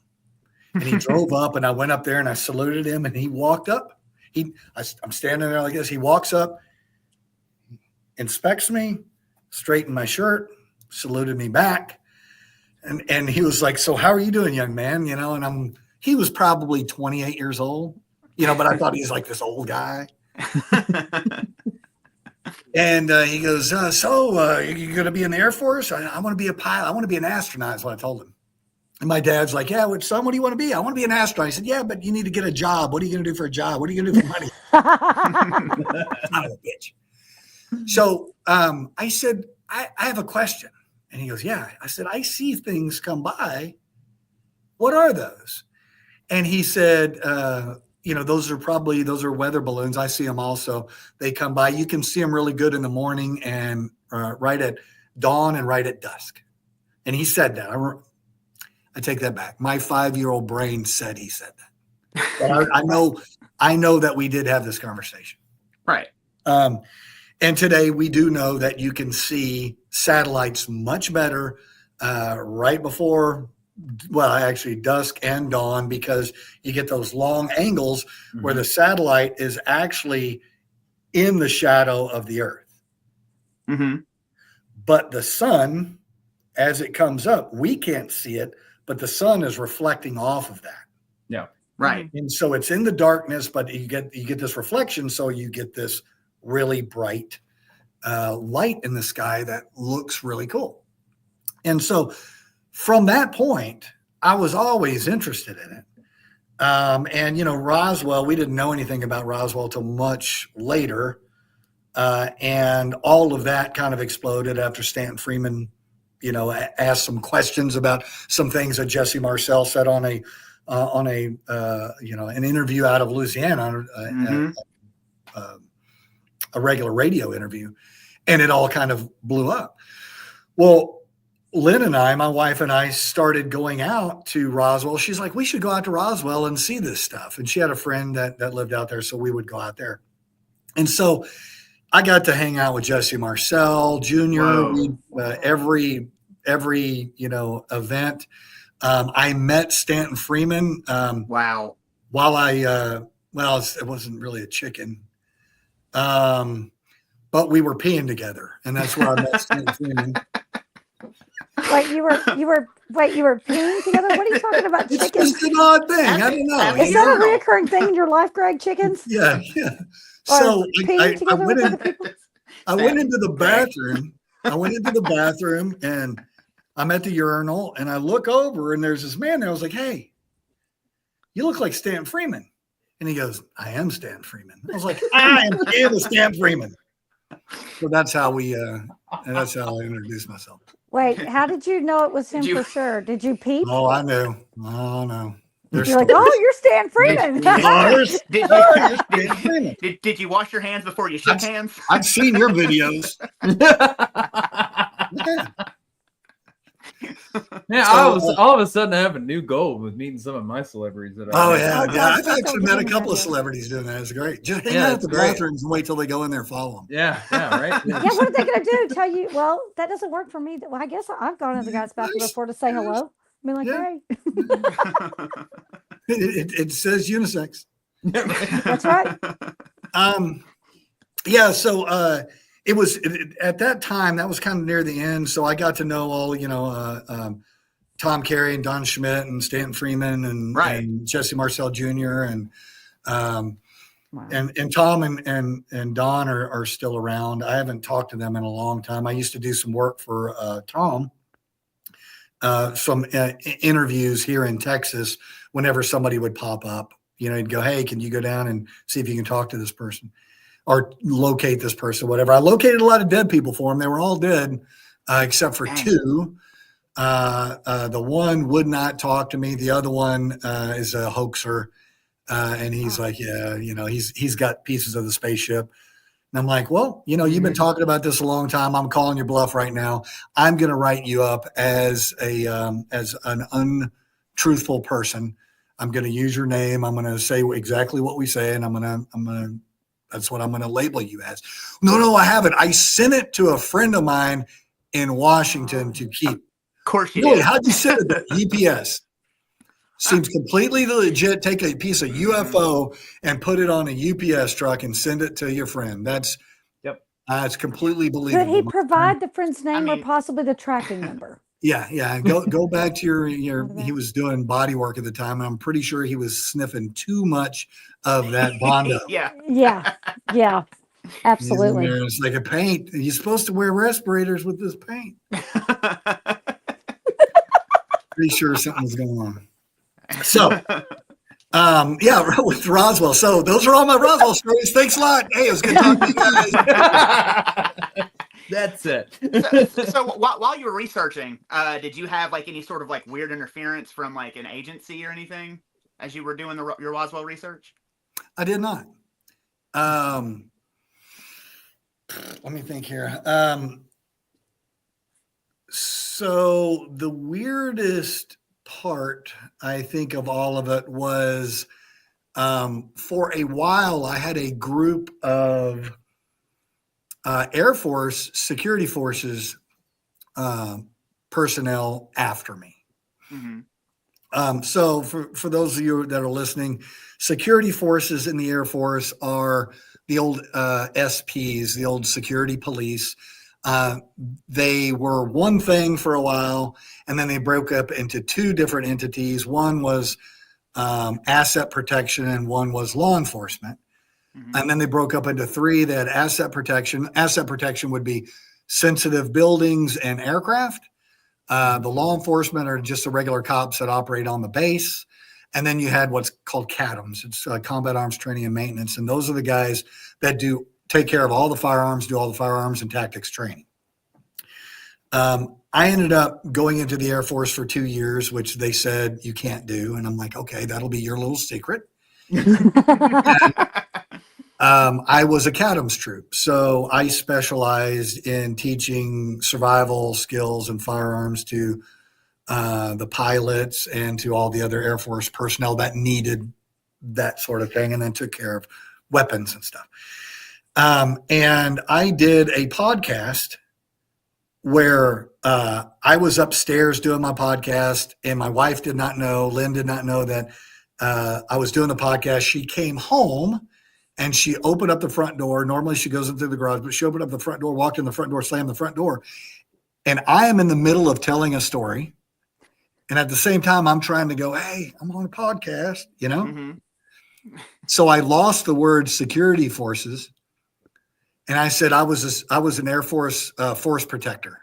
And he drove up, and I went up there and I saluted him, and he walked up. I'm standing there like this. He walks up, inspects me, straightened my shirt, saluted me back. And he was like, "So how are you doing, young man?" And he was probably 28 years old, but I thought he was like this old guy. And he goes, so you're going to be in the Air Force? I want to be a pilot. I want to be an astronaut is what I told him. And my dad's like, yeah, son, what do you want to be? I want to be an astronaut. I said, yeah, but you need to get a job. What are you going to do for a job? What are you going to do for money? Son of a bitch. So I said, I have a question. And he goes, yeah. I said, I see things come by. What are those? And he said, those are weather balloons. I see them also. They come by. You can see them really good in the morning and right at dawn and right at dusk. And he said that. I take that back. My 5-year-old brain said he said that. But I know that we did have this conversation. Right. And today we do know that you can see satellites much better right before, actually dusk and dawn, because you get those long angles where the satellite is actually in the shadow of the Earth. Mm-hmm. But the sun, as it comes up, we can't see it, but the sun is reflecting off of that. Yeah. Right. And so it's in the darkness, but you get this reflection, so you get this really bright light in the sky that looks really cool. And so from that point, I was always interested in it. And, Roswell, we didn't know anything about Roswell till much later. And all of that kind of exploded after Stanton Freeman, asked some questions about some things that Jesse Marcel said on an interview out of Louisiana, a regular radio interview, and it all kind of blew up. Well, Lynn and I, my wife and I, started going out to Roswell. She's like, we should go out to Roswell and see this stuff. And she had a friend that lived out there, so we would go out there. And so I got to hang out with Jesse Marcel Jr. Every event. I met Stanton Freeman. Wow. While it wasn't really a chicken. But we were peeing together, and that's where I met Stanton Freeman. Wait, you were peeing together? What are you talking about? It's Chickens? just an odd thing. I don't know. Is that a reoccurring thing in your life, Greg? Chickens? Yeah. Or So peeing together with other people? I went into the bathroom. And I'm at the urinal, and I look over, and there's this man there. I was like, hey, you look like Stanton Freeman. And he goes, I am Stanton Freeman. I was like, I am Stanton Freeman. So that's how I introduced myself. Wait, how did you know it was him for sure? Did you peep? Oh, I knew. Oh, no. You're like, oh, you're Stan Freeman. Did you wash your hands before you shook hands? I've seen your videos. Yeah. Yeah, all of a sudden I have a new goal with meeting some of my celebrities that I've actually met a couple of celebrities doing that. It's great. Just hang out at the bathrooms and wait till they go in there, follow them. Yeah, right. Yeah, what are they going to do? Tell you, well, that doesn't work for me. Well, I guess I've gone in the guy's bathroom before to say hello. I mean, like, hey. It says unisex. That's right. So it was at that time, that was kind of near the end. So I got to know all, Tom Carey and Don Schmidt and Stanton Freeman and Jesse Marcel Jr. and Tom and Don are still around. I haven't talked to them in a long time. I used to do some work for Tom, some interviews here in Texas. Whenever somebody would pop up, he'd go, hey, can you go down and see if you can talk to this person or locate this person, whatever. I located a lot of dead people for him. They were all dead except for two. The one would not talk to me. The other one is a hoaxer. And he's like, yeah, he's got pieces of the spaceship. And I'm like, well, you've been talking about this a long time. I'm calling your bluff right now. I'm going to write you up as an untruthful person. I'm going to use your name. I'm going to say exactly what we say. And that's what I'm going to label you as. No, I haven't. I sent it to a friend of mine in Washington to keep. Of course you did. did. How'd you send it to UPS? Seems completely legit. Take a piece of UFO and put it on a UPS truck and send it to your friend. It's completely believable. Could he provide the friend's name or possibly the tracking number? Yeah. Go back to your. He was doing body work at the time, and I'm pretty sure he was sniffing too much of that Bondo. Yeah. Yeah, absolutely. It's like a paint. You're supposed to wear respirators with this paint. Pretty sure something's going on. So, with Roswell. So those are all my Roswell stories. Thanks a lot. Hey, it was good talking to you guys. That's it. So while you were researching, did you have like any sort of like weird interference from like an agency or anything as you were doing your Roswell research? I did not. Let me think here. So the weirdest part, I think, of all of it was for a while, I had a group of Air Force security forces personnel after me. Mm-hmm. So for those of you that are listening, security forces in the Air Force are the old SPs, the old security police. They were one thing for a while, and then they broke up into two different entities. One was asset protection, and one was law enforcement. Mm-hmm. And then they broke up into three. They had asset protection. Asset protection would be sensitive buildings and aircraft. The law enforcement are just the regular cops that operate on the base. And then you had what's called CATMs. It's combat arms training and maintenance. And those are the guys that take care of all the firearms, do all the firearms and tactics training. I ended up going into the Air Force for 2 years, which they said you can't do. And I'm like, okay, that'll be your little secret. I was a CATMs troop. So I specialized in teaching survival skills and firearms to the pilots and to all the other Air Force personnel that needed that sort of thing, and then took care of weapons and stuff. And I did a podcast where I was upstairs doing my podcast, and my wife did not know, Lynn did not know that I was doing the podcast. She came home and she opened up the front door. Normally she goes into the garage, but she opened up the front door, walked in the front door, slammed the front door. And I am in the middle of telling a story. And at the same time, I'm trying to go, hey, I'm on a podcast, you know? Mm-hmm. So I lost the word security forces. And I said, I was an Air Force force protector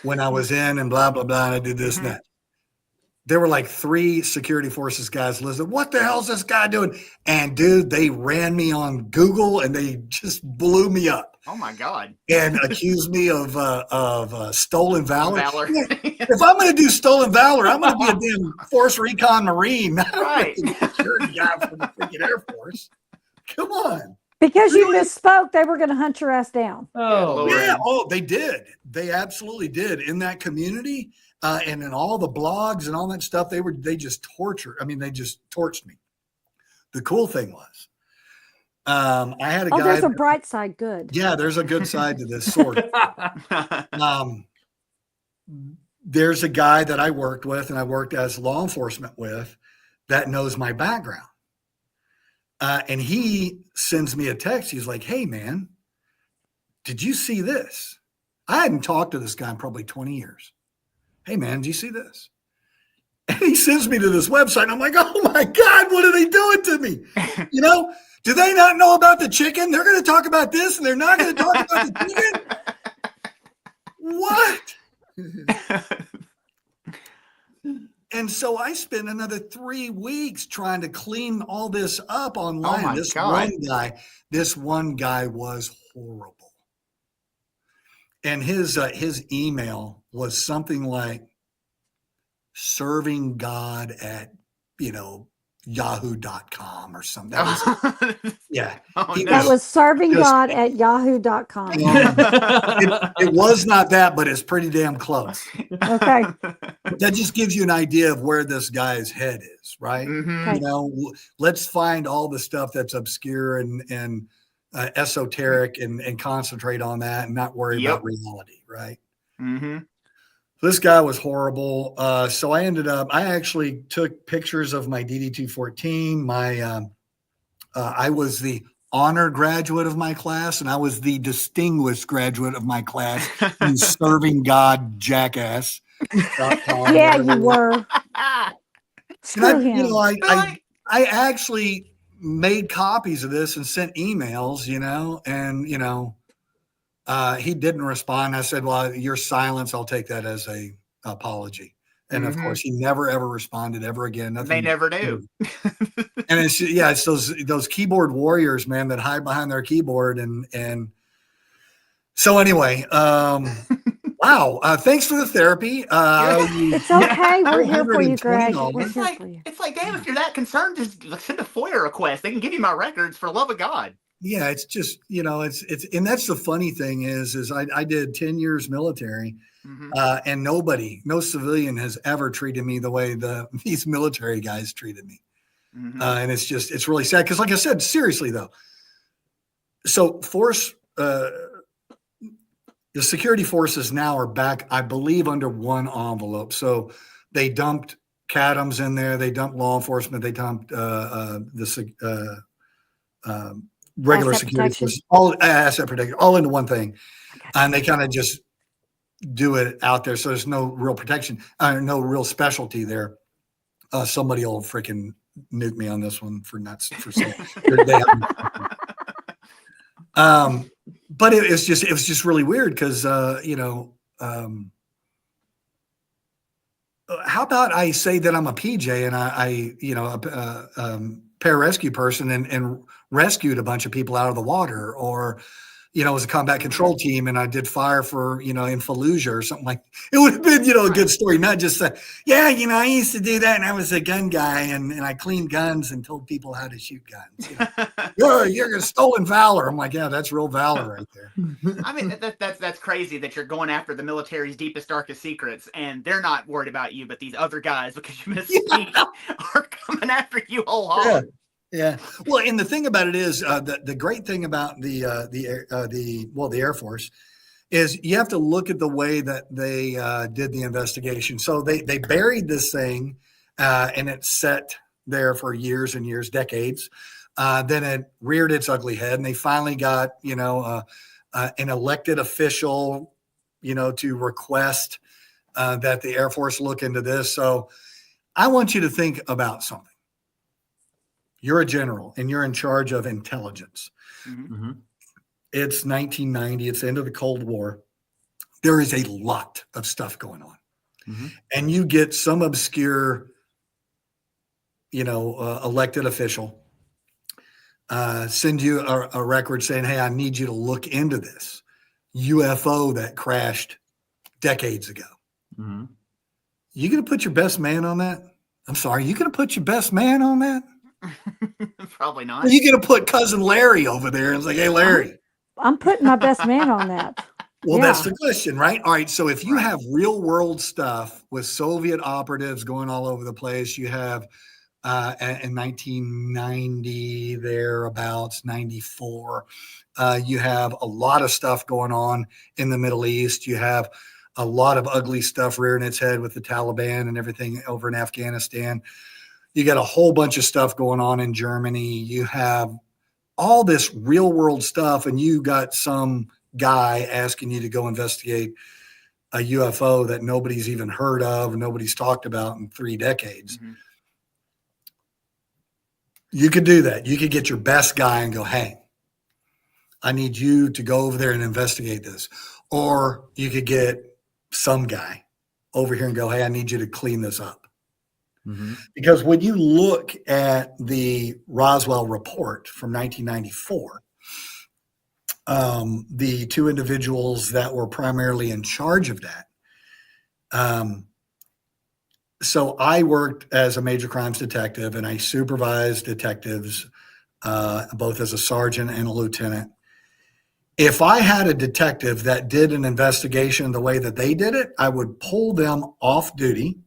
when I was in, and blah, blah, blah. And I did this and that. There were like 3 security forces guys listening. What the hell's this guy doing? And dude, they ran me on Google and they just blew me up. Oh my God. And accused me of stolen valor. If I'm going to do stolen valor, I'm going to be a damn Force Recon Marine, not Right. a security guy from the freaking Air Force. Come on. Because you misspoke, they were going to hunt your ass down. Oh, Yeah. Oh, they did. They absolutely did. In that community and in all the blogs and all that stuff, they just tortured. I mean, they just torched me. The cool thing was, I had a guy. There's a bright side. Good. Yeah, there's a good side to this sword. There's a guy that I worked with, and I worked as law enforcement with, that knows my background. And he sends me a text. He's like, hey, man, did you see this? I hadn't talked to this guy in probably 20 years. Hey, man, did you see this? And he sends me to this website. And I'm like, oh, my God, what are they doing to me? You know, do they not know about the chicken? They're going to talk about this, and they're not going to talk about the chicken? What? And so I spent another 3 weeks trying to clean all this up online. Oh my God. This one guy was horrible. And his email was something like serving God at, yahoo.com or something. Yeah. Oh, no. That was serving God at yahoo.com. It was not that, but it's pretty damn close. Okay. That just gives you an idea of where this guy's head is, right? Mhm. Let's find all the stuff that's obscure and esoteric and concentrate on that and not worry about reality, right? Mm-hmm. This guy was horrible. So I actually took pictures of my DD-214. I was the honor graduate of my class, and I was the distinguished graduate of my class. You serving God jackass. Yeah, you were. Screw him. I actually made copies of this and sent emails, and he didn't respond. I said, well, your silence, I'll take that as a apology. And of course, he never ever responded ever again. Nothing. They never do. And it's those keyboard warriors, man, that hide behind their keyboard. And so anyway, wow. Thanks for the therapy. It's okay. We're here for you, Greg. It's like, damn, if you're that concerned, just send a FOIA request. They can give you my records for the love of God. Yeah, it's just, it's and that's the funny thing is I did 10 years military, and no civilian has ever treated me the way these military guys treated me. And it's really sad. Cause like I said, seriously though, so the security forces now are back, I believe, under one envelope. So they dumped CADMs in there. They dumped law enforcement. They dumped regular security forces, all asset protection, all into one thing. And they kind of just do it out there. So there's no real protection, no real specialty there. Somebody will freaking nuke me on this one for nuts for saying but it was just really weird because how about I say that I'm a PJ and I pararescue person and rescued a bunch of people out of the water, or it was a combat control team and I did fire for in Fallujah or something like. It would have been a good story, not just say, I used to do that and I was a gun guy and I cleaned guns and told people how to shoot guns. You're stolen valor. I'm like, yeah, that's real valor right there. I mean, that's crazy that you're going after the military's deepest, darkest secrets, and they're not worried about you, but these other guys, because you misspeak, are coming after you whole hog. Yeah. Well, and the thing about it is the great thing about the Air Force is you have to look at the way that they did the investigation. So they buried this thing and it sat there for years and years, decades. Then it reared its ugly head, and they finally got an elected official to request that the Air Force look into this. So I want you to think about something. You're a general and you're in charge of intelligence. It's 1990. It's the end of the Cold War. There is a lot of stuff going on. And you get some obscure, elected official send you a record saying, hey, I need you to look into this UFO that crashed decades ago. You going to put your best man on that? I'm sorry. You going to put your best man on that? Probably not. You're going to put cousin Larry over there and it's like, hey, Larry. I'm putting my best man on that. Well, that's the question, right? All right. So if you have real world stuff with Soviet operatives going all over the place, you have in 1990, thereabouts, 94, you have a lot of stuff going on in the Middle East. You have a lot of ugly stuff rearing its head with the Taliban and everything over in Afghanistan. You got a whole bunch of stuff going on in Germany. You have all this real world stuff, and you got some guy asking you to go investigate a UFO that nobody's even heard of, nobody's talked about in 3 decades. You could do that. You could get your best guy and go, hey, I need you to go over there and investigate this. Or you could get some guy over here and go, hey, I need you to clean this up. Because when you look at the Roswell report from 1994, the 2 individuals that were primarily in charge of that. So I worked as a major crimes detective, and I supervised detectives, both as a sergeant and a lieutenant. If I had a detective that did an investigation the way that they did it, I would pull them off duty.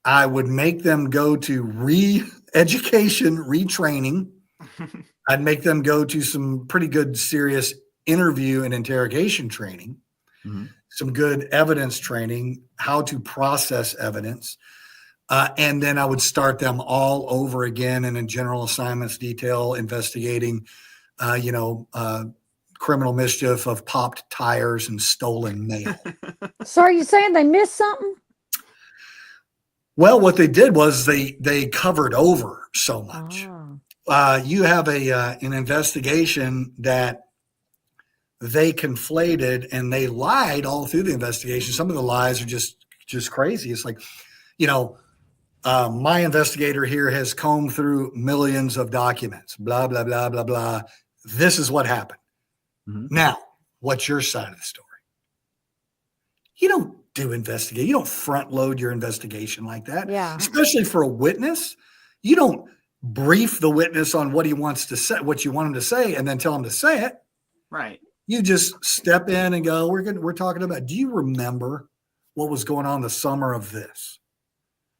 I would make them go to re-education, retraining. I'd make them go to some pretty good, serious interview and interrogation training, some good evidence training, how to process evidence. And then I would start them all over again in a general assignments detail, investigating, criminal mischief of popped tires and stolen mail. So are you saying they missed something? Well, what they did was they covered over so much. You have an investigation that they conflated and they lied all through the investigation. Some of the lies are just crazy. It's like, my investigator here has combed through millions of documents, blah, blah, blah, blah, blah. This is what happened. Mm-hmm. Now, what's your side of the story? You don't do investigate. You don't front load your investigation like that. Yeah. Especially for a witness. You don't brief the witness on what he wants to say, what you want him to say, and then tell him to say it. Right. You just step in and go, we're talking about, do you remember what was going on the summer of this?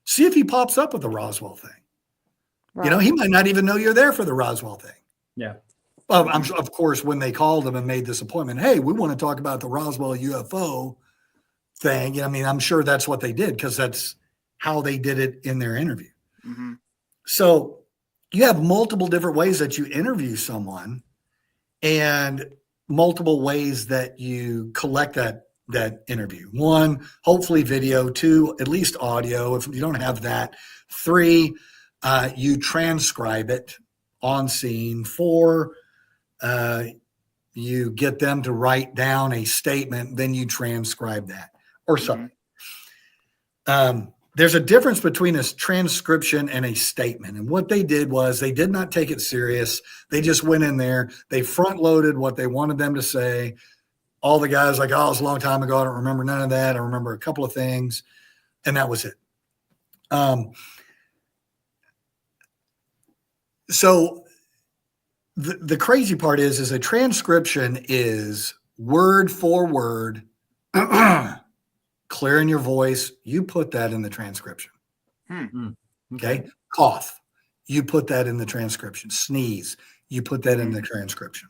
See if he pops up with the Roswell thing. Right. He might not even know you're there for the Roswell thing. Yeah. Well, of course, when they called him and made this appointment, hey, we want to talk about the Roswell UFO thing. I'm sure that's what they did because that's how they did it in their interview. Mm-hmm. So you have multiple different ways that you interview someone and multiple ways that you collect that interview. 1, hopefully video. 2, at least audio. If you don't have that. 3, you transcribe it on scene. 4, you get them to write down a statement, then you transcribe that or something. There's a difference between a transcription and a statement. And what they did was they did not take it serious. They just went in there. They front loaded what they wanted them to say. All the guys like, oh, it was a long time ago. I don't remember none of that. I remember a couple of things. And that was it. So the crazy part is a transcription is word for word, clear in your voice. You put that in the transcription. Okay. Cough. You put that in the transcription. Sneeze. You put that in the transcription.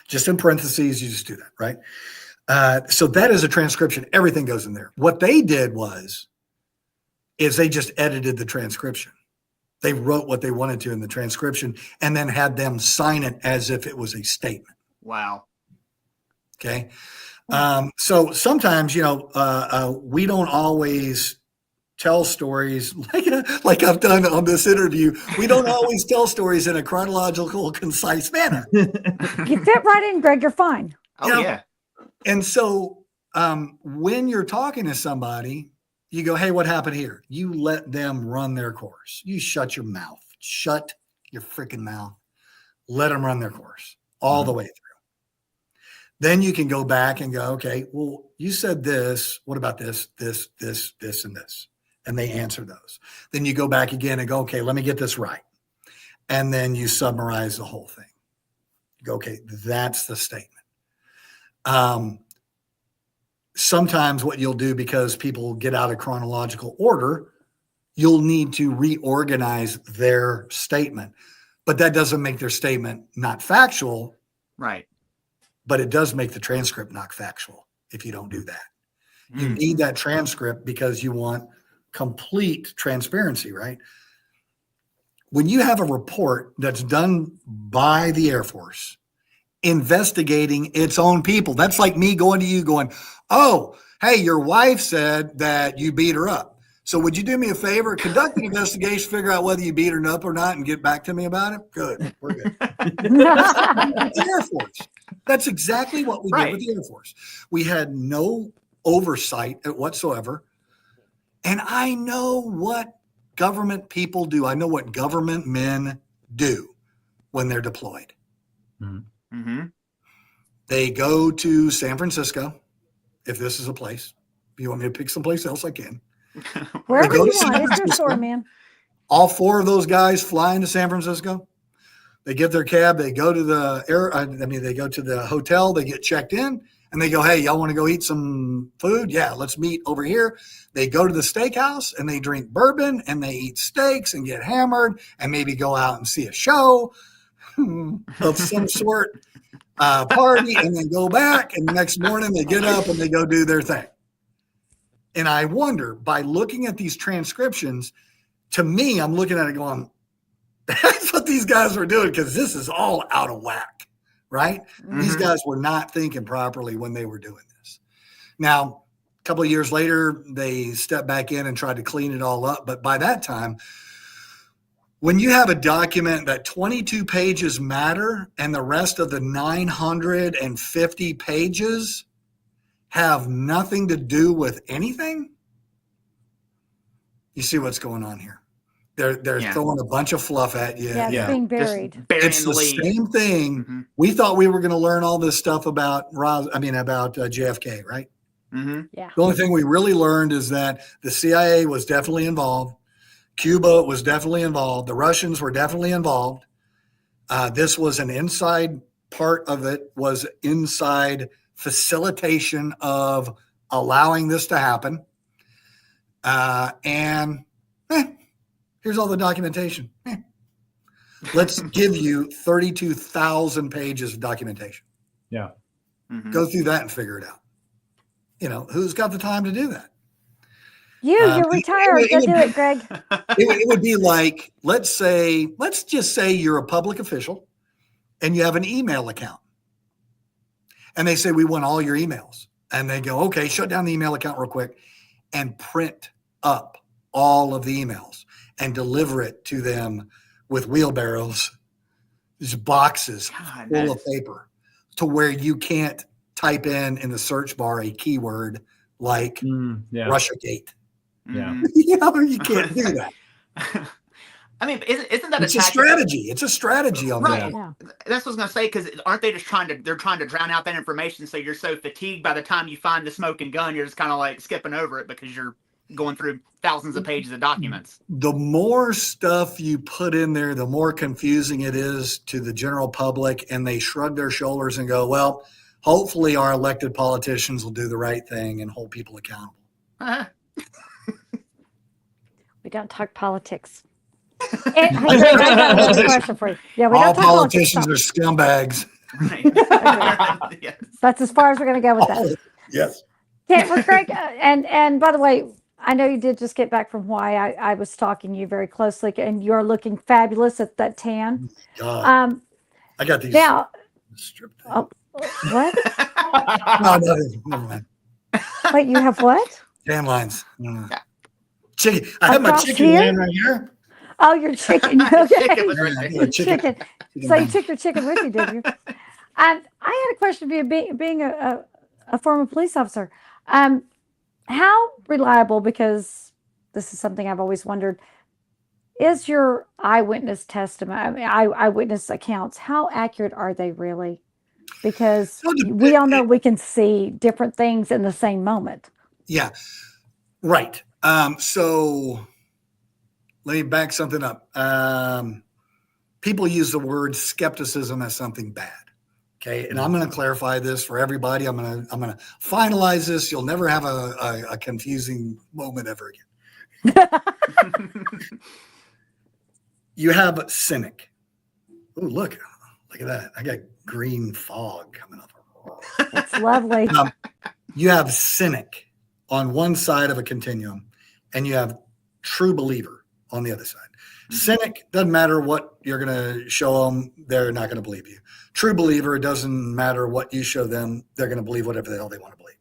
Just in parentheses, you just do that, right? So that is a transcription. Everything goes in there. What they did is they just edited the transcription. They wrote what they wanted to in the transcription and then had them sign it as if it was a statement. Wow. Okay. So sometimes, we don't always tell stories like I've done on this interview. We don't always tell stories in a chronological, concise manner. You fit right in, Greg. You're fine. Oh, yeah. And so when you're talking to somebody, you go, hey, what happened here? You let them run their course. You shut your mouth. Shut your freaking mouth. Let them run their course all the way through. Then you can go back and go, okay, well, you said this. What about this, this, this, this, and this? And they answer those. Then you go back again and go, okay, let me get this right. And then you summarize the whole thing. You go, okay, that's the statement. Sometimes what you'll do, because people get out of chronological order, you'll need to reorganize their statement. But that doesn't make their statement not factual. Right. But it does make the transcript not factual if you don't do that. You need that transcript because you want complete transparency, right? When you have a report that's done by the Air Force investigating its own people, that's like me going to you going, oh, hey, your wife said that you beat her up. So would you do me a favor, conduct an investigation, figure out whether you beat her up or not, and get back to me about it? Good. We're good. The Air Force. That's exactly what we did with the Air Force. We had no oversight whatsoever. And I know what government people do. I know what government men do when they're deployed. Mm-hmm. They go to San Francisco, if this is a place. If you want me to pick someplace else, I can. Wherever you want. It's your story, man. All 4 of those guys fly into San Francisco. They get their cab. They go to they go to the hotel. They get checked in, and they go, hey, y'all want to go eat some food? Yeah, let's meet over here. They go to the steakhouse, and they drink bourbon, and they eat steaks and get hammered, and maybe go out and see a show of some sort, party, and then go back. And the next morning, they get up and they go do their thing. And I wonder, by looking at these transcriptions, to me, I'm looking at it going, that's what these guys were doing, because this is all out of whack, right? These guys were not thinking properly when they were doing this. Now, a couple of years later, they stepped back in and tried to clean it all up. But by that time, when you have a document that 22 pages matter and the rest of the 950 pages have nothing to do with anything, you see what's going on here. They're throwing a bunch of fluff at you. Yeah, it's being buried. It's the same thing. We thought we were going to learn all this stuff about JFK, right? Yeah. The only thing we really learned is that the CIA was definitely involved. Cuba was definitely involved. The Russians were definitely involved. This was an inside part of it, was inside facilitation of allowing this to happen. Here's all the documentation. Let's give you 32,000 pages of documentation. Yeah. Go through that and figure it out. Who's got the time to do that? You're retired. Go do it, Greg. It would be like, let's just say you're a public official and you have an email account. And they say, we want all your emails. And they go, okay, shut down the email account real quick and print up all of the emails and deliver it to them with wheelbarrows, these boxes full of paper, to where you can't type in the search bar a keyword like Russiagate. Yeah. You can't do that. I mean, isn't that a strategy? It's a strategy on right? that. Yeah. That's what I was gonna say, because aren't they just trying to drown out that information, so you're so fatigued by the time you find the smoking gun, you're just kind of like skipping over it because you're going through thousands of pages of documents. The more stuff you put in there, the more confusing it is to the general public, and they shrug their shoulders and go, well, hopefully our elected politicians will do the right thing and hold people accountable. We don't talk politics. I got another question for you. Yeah, we all don't talk politicians politics. are scumbags. Right. Yes. That's as far as we're going to go with that. Oh, yes. Okay, well, Greg, and by the way, I know you did just get back from Hawaii. I was stalking you very closely, and you're looking fabulous at that tan. God. I got these. Now, stripped. oh, what? No, never mind. Wait, you have what? Tan lines. Chicken. I have my Across chicken here? laying right here. Oh, your chicken. Okay. Chicken was right there. Chicken. So you took your chicken with you, did you? I had a question for you, being a former police officer. How reliable, because this is something I've always wondered, is your eyewitness testimony, eyewitness accounts, how accurate are they really? Because we all know we can see different things in the same moment. Yeah, right. So let me back something up. People use the word skepticism as something bad. Okay, and I'm going to clarify this for everybody. I'm going to finalize this. You'll never have a confusing moment ever again. You have a cynic. Oh, look at that! I got green fog coming up. It's lovely. You have cynic on one side of a continuum, and you have true believer on the other side. Cynic, doesn't matter what you're going to show them, they're not going to believe you. True believer, it doesn't matter what you show them, they're going to believe whatever the hell they want to believe.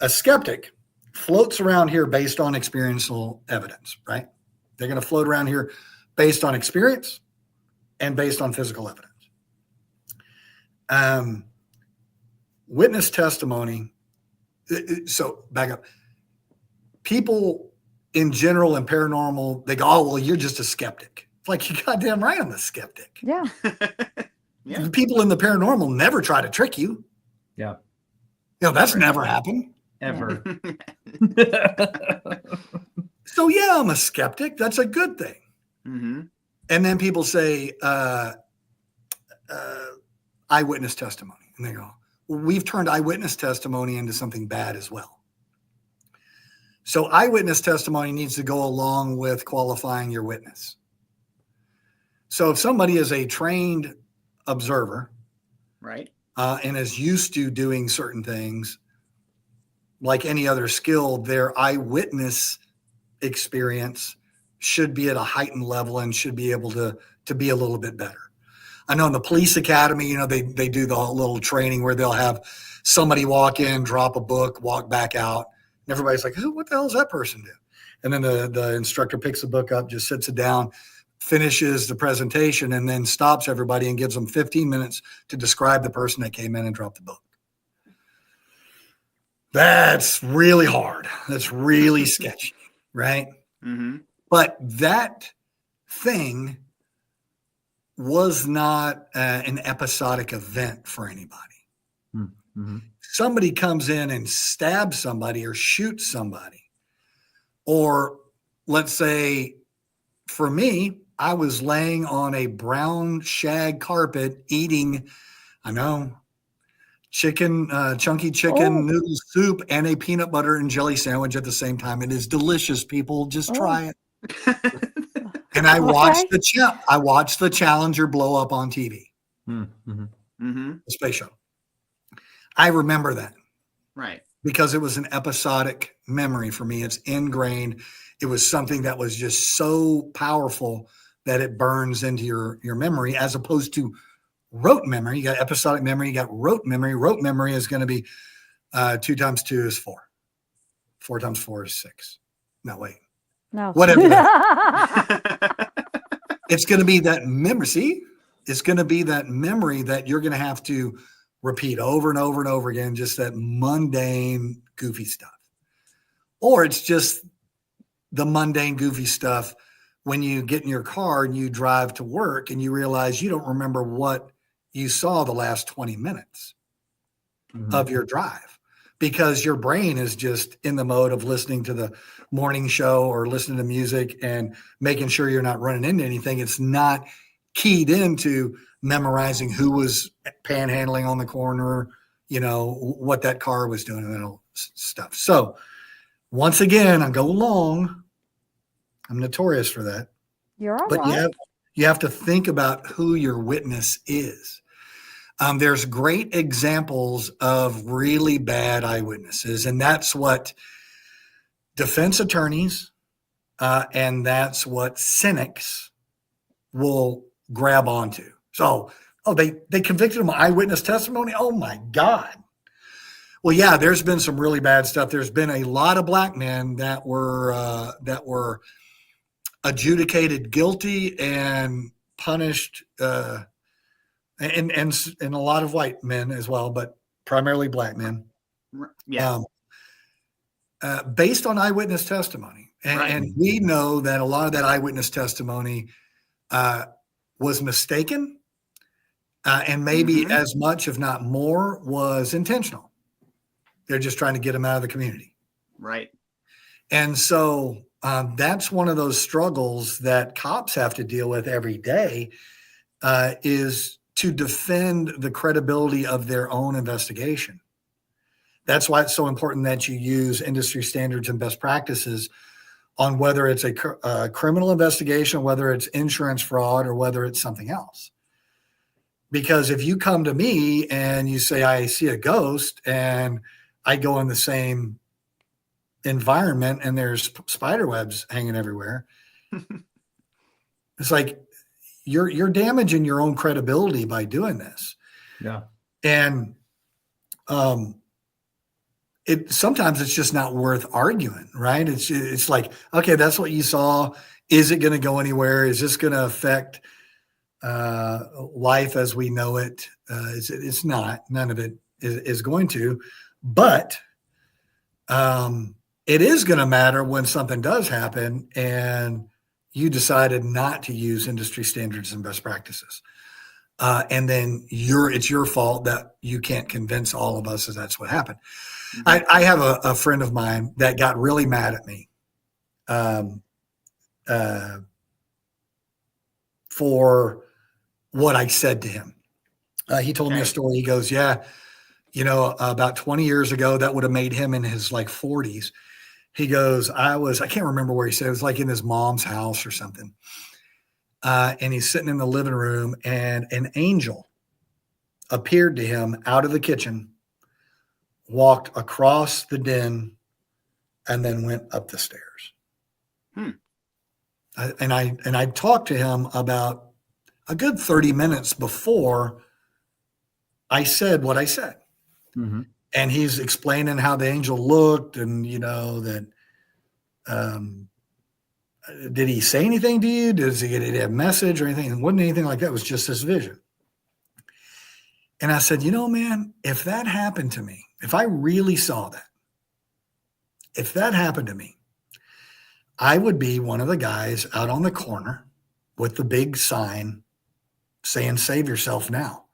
A skeptic floats around here based on experiential evidence, right? They're going to float around here based on experience and based on physical evidence. Witness testimony. So back up. People in general and paranormal, they go, oh, well, you're just a skeptic. It's like, you goddamn right I'm a skeptic. Yeah. Yeah. The people in the paranormal never try to trick you. Yeah. That's never happened. Ever. So yeah, I'm a skeptic. That's a good thing. Mm-hmm. And then people say, eyewitness testimony. And they go, well, we've turned eyewitness testimony into something bad as well. So eyewitness testimony needs to go along with qualifying your witness. So if somebody is a trained observer, Right. And is used to doing certain things, like any other skill, their eyewitness experience should be at a heightened level and should be able to be a little bit better. I know in the police academy, they do the little training where they'll have somebody walk in, drop a book, walk back out. And everybody's like, what the hell does that person do? And then the instructor picks the book up, just sits it down, finishes the presentation, and then stops everybody and gives them 15 minutes to describe the person that came in and dropped the book. That's really hard. That's really sketchy, right? Mm-hmm. But that thing was not an episodic event for anybody. Mm-hmm. Somebody comes in and stabs somebody or shoots somebody. Or let's say for me, I was laying on a brown shag carpet eating, chunky chicken noodle soup and a peanut butter and jelly sandwich at the same time. It is delicious, people. Just try it. And I watched the Challenger blow up on TV. Mm-hmm. Mm-hmm. The space shuttle. I remember that. Right. Because it was an episodic memory for me. It's ingrained. It was something that was just so powerful that it burns into your memory, as opposed to rote memory. You got episodic memory, you got rote memory. Rote memory is going to be 2 times 2 is 4. 4 times 4 is 6. No, wait. No. Whatever. It's going to be that memory. See, it's going to be that memory that you're going to have to repeat over and over and over again, just that mundane, goofy stuff. Or it's just the mundane, goofy stuff when you get in your car and you drive to work and you realize you don't remember what you saw the last 20 minutes of your drive, because your brain is just in the mode of listening to the morning show or listening to music and making sure you're not running into anything. It's not keyed into memorizing who was panhandling on the corner, what that car was doing and all stuff. So once again, I go long. I'm notorious for that. You're all but right. you have to think about who your witness is. There's great examples of really bad eyewitnesses, and that's what defense attorneys and that's what cynics will grab onto. So, they convicted him of eyewitness testimony? Oh my God. Well, yeah, there's been some really bad stuff. There's been a lot of black men that were adjudicated guilty and punished, and a lot of white men as well, but primarily black men. Yeah. Based on eyewitness testimony. Right. And we know that a lot of that eyewitness testimony was mistaken, and maybe as much, if not more, was intentional. They're just trying to get them out of the community. Right. And so that's one of those struggles that cops have to deal with every day, is to defend the credibility of their own investigation. That's why it's so important that you use industry standards and best practices on whether it's a criminal investigation, whether it's insurance fraud, or whether it's something else. Because if you come to me and you say, I see a ghost, and I go in the same environment and there's spider webs hanging everywhere, it's like you're damaging your own credibility by doing this. Yeah. And sometimes it's just not worth arguing, right? It's like, okay, that's what you saw. Is it going to go anywhere? Is this going to affect life as we know it? It's not. None of it is going to. But it is going to matter when something does happen and you decided not to use industry standards and best practices. And then it's your fault that you can't convince all of us that that's what happened. I have a friend of mine that got really mad at me for what I said to him. He told me a story. He goes, yeah, about 20 years ago, that would have made him in his 40s. He goes, I can't remember where he said, it was like in his mom's house or something. And he's sitting in the living room and an angel appeared to him out of the kitchen, walked across the den, and then went up the stairs. And I talked to him about a good 30 minutes before I said what I said. Mm-hmm. And he's explaining how the angel looked, and that did he say anything to you? Did he have a message or anything? It wasn't anything like that. It was just this vision. And I said, man, if that happened to me, if I really saw that, if that happened to me, I would be one of the guys out on the corner with the big sign saying, "Save yourself now."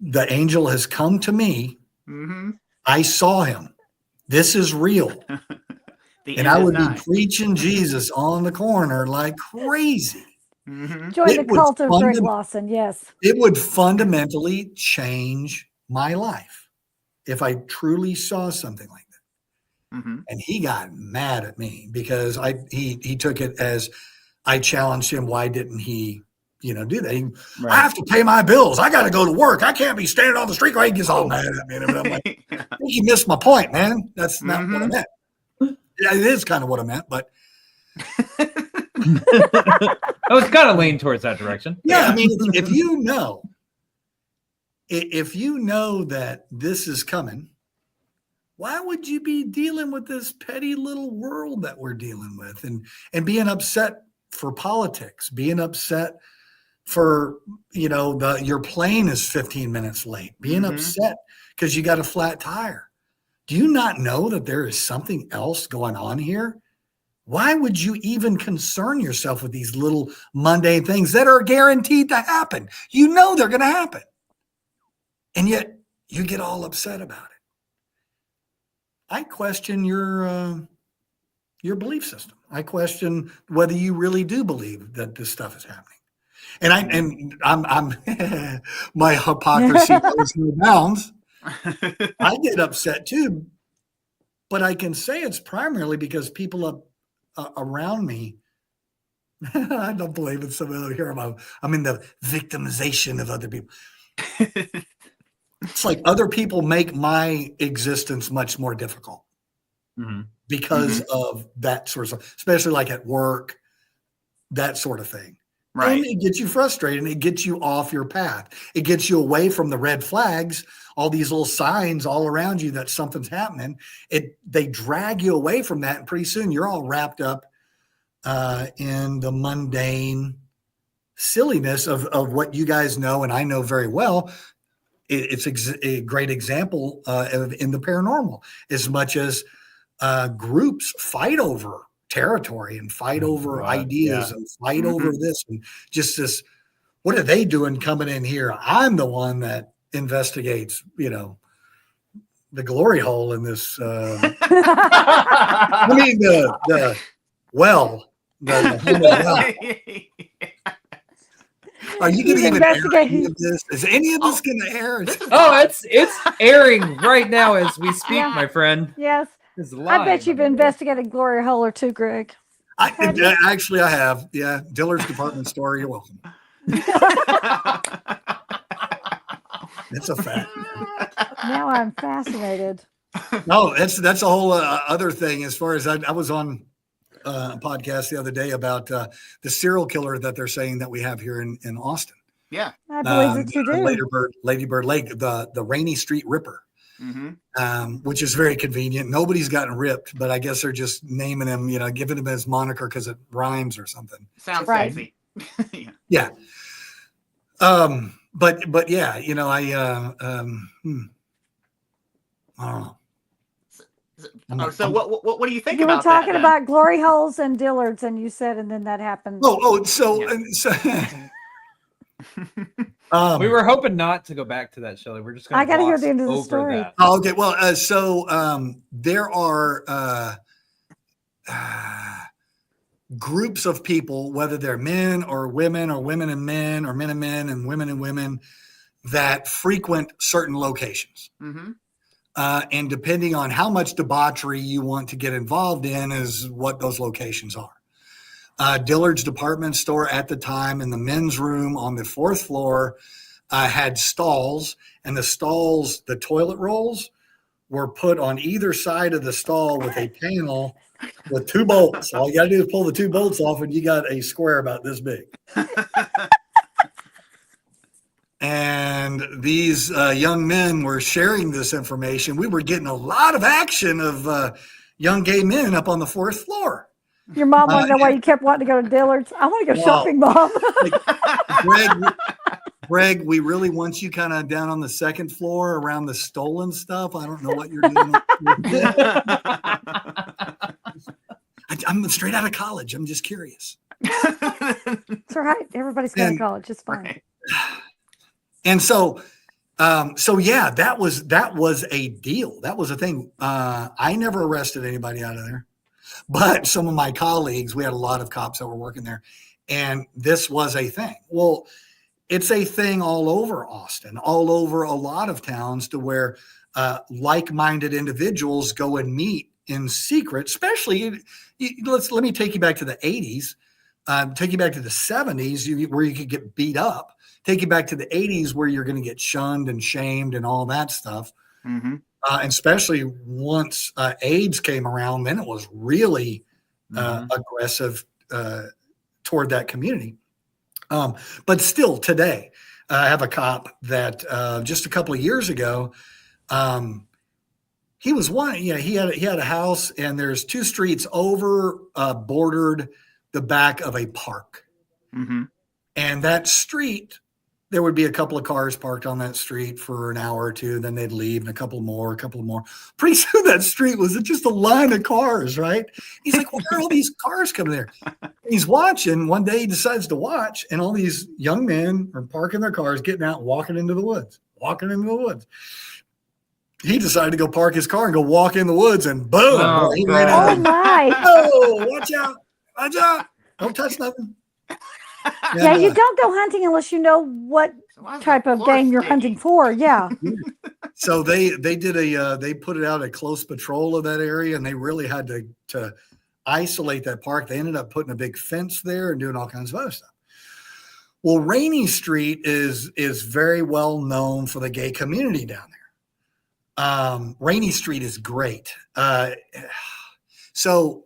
The angel has come to me. Mm-hmm. I saw him. This is real. And I would be preaching Jesus on the corner like crazy. Mm-hmm. Join the cult of Greg Lawson. Yes. It would fundamentally change my life if I truly saw something like that. Mm-hmm. And he got mad at me because he took it as I challenged him. Why didn't he do that? I have to pay my bills. I got to go to work. I can't be standing on the street. He gets all mad at me. And I'm like, I think you missed my point, man. That's not what I meant. Yeah, it is kind of what I meant, but I was kind of leaning towards that direction. Yeah, I mean, if you know that this is coming, why would you be dealing with this petty little world that we're dealing with, and being upset for politics, being upset for your plane is 15 minutes late, being upset because you got a flat tire? Do you not know that there is something else going on here? Why would you even concern yourself with these little mundane things that are guaranteed to happen? You know they're going to happen. And yet you get all upset about it. I question your belief system. I question whether you really do believe that this stuff is happening. And I'm my hypocrisy knows no bounds. I get upset too, but I can say it's primarily because people around me. I don't believe in some other here. I'm in the victimization of other people. It's like other people make my existence much more difficult because of that sort of stuff, especially like at work, that sort of thing. Right. And it gets you frustrated, and it gets you off your path. It gets you away from the red flags, all these little signs all around you that something's happening. They drag you away from that, and pretty soon you're all wrapped up in the mundane silliness of what you guys know, and I know very well. It's a great example in the paranormal, as much as groups fight over territory and fight over ideas and fight over this and just this. What are they doing coming in here? I'm the one that investigates, the glory hole in this. I mean, the well. Are you going to even air any of this? Is any of this going to air? It's airing right now as we speak, my friend. Yes. I bet you've investigated glory hole or two, Greg. Actually, I have. Yeah. Dillard's department store. You're welcome. It's a fact. Now I'm fascinated. No, that's a whole other thing. As far as I was on a podcast the other day about the serial killer that they're saying that we have here in Austin. Yeah. I believe that you do. Lady Bird Lake, the Rainy Street Ripper. Which is very convenient. Nobody's gotten ripped, but I guess they're just naming him, giving him his moniker because it rhymes or something. Sounds sexy. Yeah. But yeah, I don't know. So what do you think you about were talking that, about glory holes and Dillard's, and you said, and then that happened. We were hoping not to go back to that, Shelley. We're just going to. I got to hear the end of the story. That. Oh, okay. Well, there are groups of people, whether they're men or women and men, or men and men and women, that frequent certain locations. And depending on how much debauchery you want to get involved in is what those locations are. Dillard's department store at the time, in the men's room on the 4th floor, had stalls, and the toilet rolls were put on either side of the stall with a panel with 2 bolts. All you got to do is pull the 2 bolts off, and you got a square about this big. And these young men were sharing this information. We were getting a lot of action of young gay men up on the 4th floor. Your mom wanted to know why you kept wanting to go to Dillard's. I want to go shopping, Mom. Greg, we really want you kind of down on the 2nd floor around the stolen stuff. I don't know what you're doing. I'm straight out of college. I'm just curious. It's all right. Everybody's going to college. It's fine. Right. And so yeah, that was a deal. That was a thing. I never arrested anybody out of there, but some of my colleagues, we had a lot of cops that were working there, and this was a thing. Well, it's a thing all over Austin, all over a lot of towns, to where like-minded individuals go and meet in secret. Especially, let me take you back to the 80s, take you back to the 70s, where you could get beat up. Take you back to the 80s, where you're going to get shunned and shamed and all that stuff. Mm-hmm. And especially once AIDS came around, then it was really aggressive toward that community. But still today, I have a cop that just a couple of years ago, he was he had a house, and there's 2 streets over bordered the back of a park. Mm-hmm. And that street, there would be a couple of cars parked on that street for an hour or 2. Then they'd leave, and a couple more. Pretty soon that street was just a line of cars, right? He's like, why are all these cars coming there? He's watching. One day he decides to watch, and all these young men are parking their cars, getting out, walking into the woods. He decided to go park his car and go walk in the woods, and boom. He ran out. Oh, my. Oh, watch out. Don't touch nothing. Yeah, you don't go hunting unless you know what type of game you're hunting for. Yeah. So they put it out a close patrol of that area, and they really had to isolate that park. They ended up putting a big fence there and doing all kinds of other stuff. Well, Rainey Street is very well known for the gay community down there. Rainey Street is great. So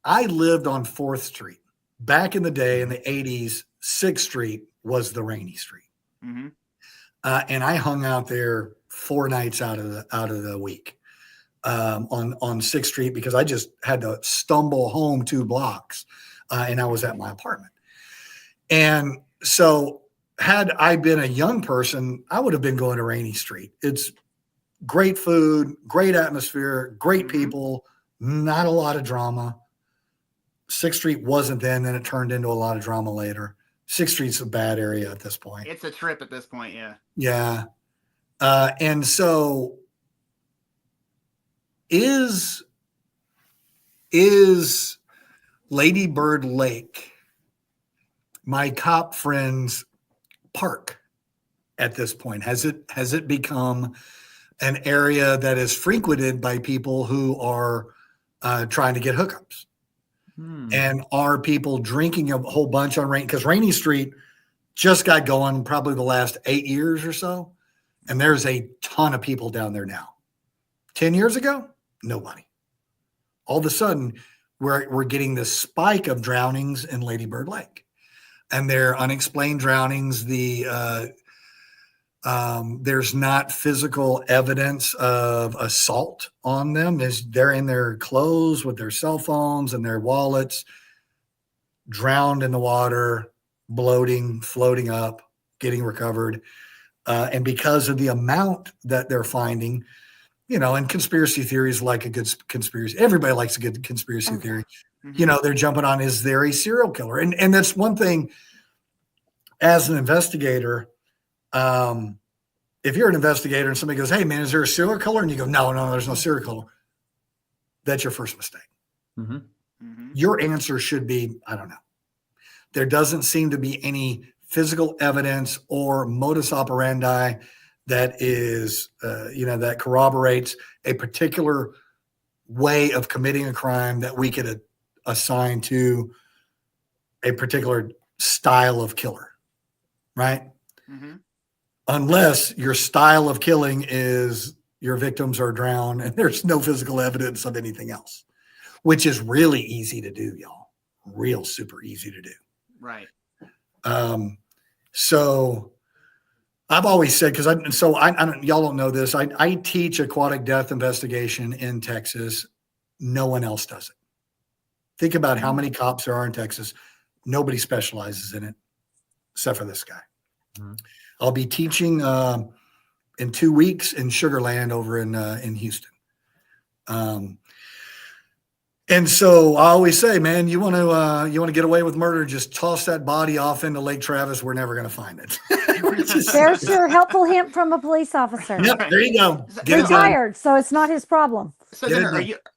I lived on 4th Street. Back in the day, in the 80s, 6th Street was the Rainey Street. Mm-hmm. And I hung out there 4 nights out of the week on 6th Street, because I just had to stumble home 2 blocks, and I was at my apartment. And so had I been a young person, I would have been going to Rainey Street. It's great food, great atmosphere, great people, not a lot of drama. 6th Street wasn't then it turned into a lot of drama later. 6th Street's a bad area at this point. It's a trip at this point, yeah. Yeah. And so is Lady Bird Lake my cop friend's park at this point? Has it become an area that is frequented by people who are trying to get hookups? And are people drinking a whole bunch on Rainey? Because Rainey Street just got going probably the last 8 years or so. And there's a ton of people down there now. 10 years ago, nobody. All of a sudden, we're getting this spike of drownings in Lady Bird Lake. And they're unexplained drownings. There's not physical evidence of assault on them. They're in their clothes with their cell phones and their wallets, drowned in the water, bloating, floating up, getting recovered. And because of the amount that they're finding, and conspiracy theories like a good conspiracy. Everybody likes a good conspiracy theory. Mm-hmm. They're jumping on, is there a serial killer? And that's one thing as an investigator. If you're an investigator and somebody goes, hey man, is there a serial killer? And you go, no, there's no serial killer. That's your first mistake. Mm-hmm. Mm-hmm. Your answer should be, I don't know. There doesn't seem to be any physical evidence or modus operandi that is, that corroborates a particular way of committing a crime that we could assign to a particular style of killer, right? Mm-hmm. unless your style of killing is your victims are drowned and there's no physical evidence of anything else, which is really easy to do, y'all. Real super easy to do. Right. So I've always said, because y'all don't know this, I teach aquatic death investigation in Texas. No one else does it. Think about how many cops there are in Texas. Nobody specializes in it except for this guy. Mm-hmm. I'll be teaching in 2 weeks in Sugar Land over in Houston. And so I always say, man, you want to get away with murder, just toss that body off into Lake Travis. We're never going to find it. There's your helpful hint from a police officer. Yep, there you go. Retired, so it's not his problem. So then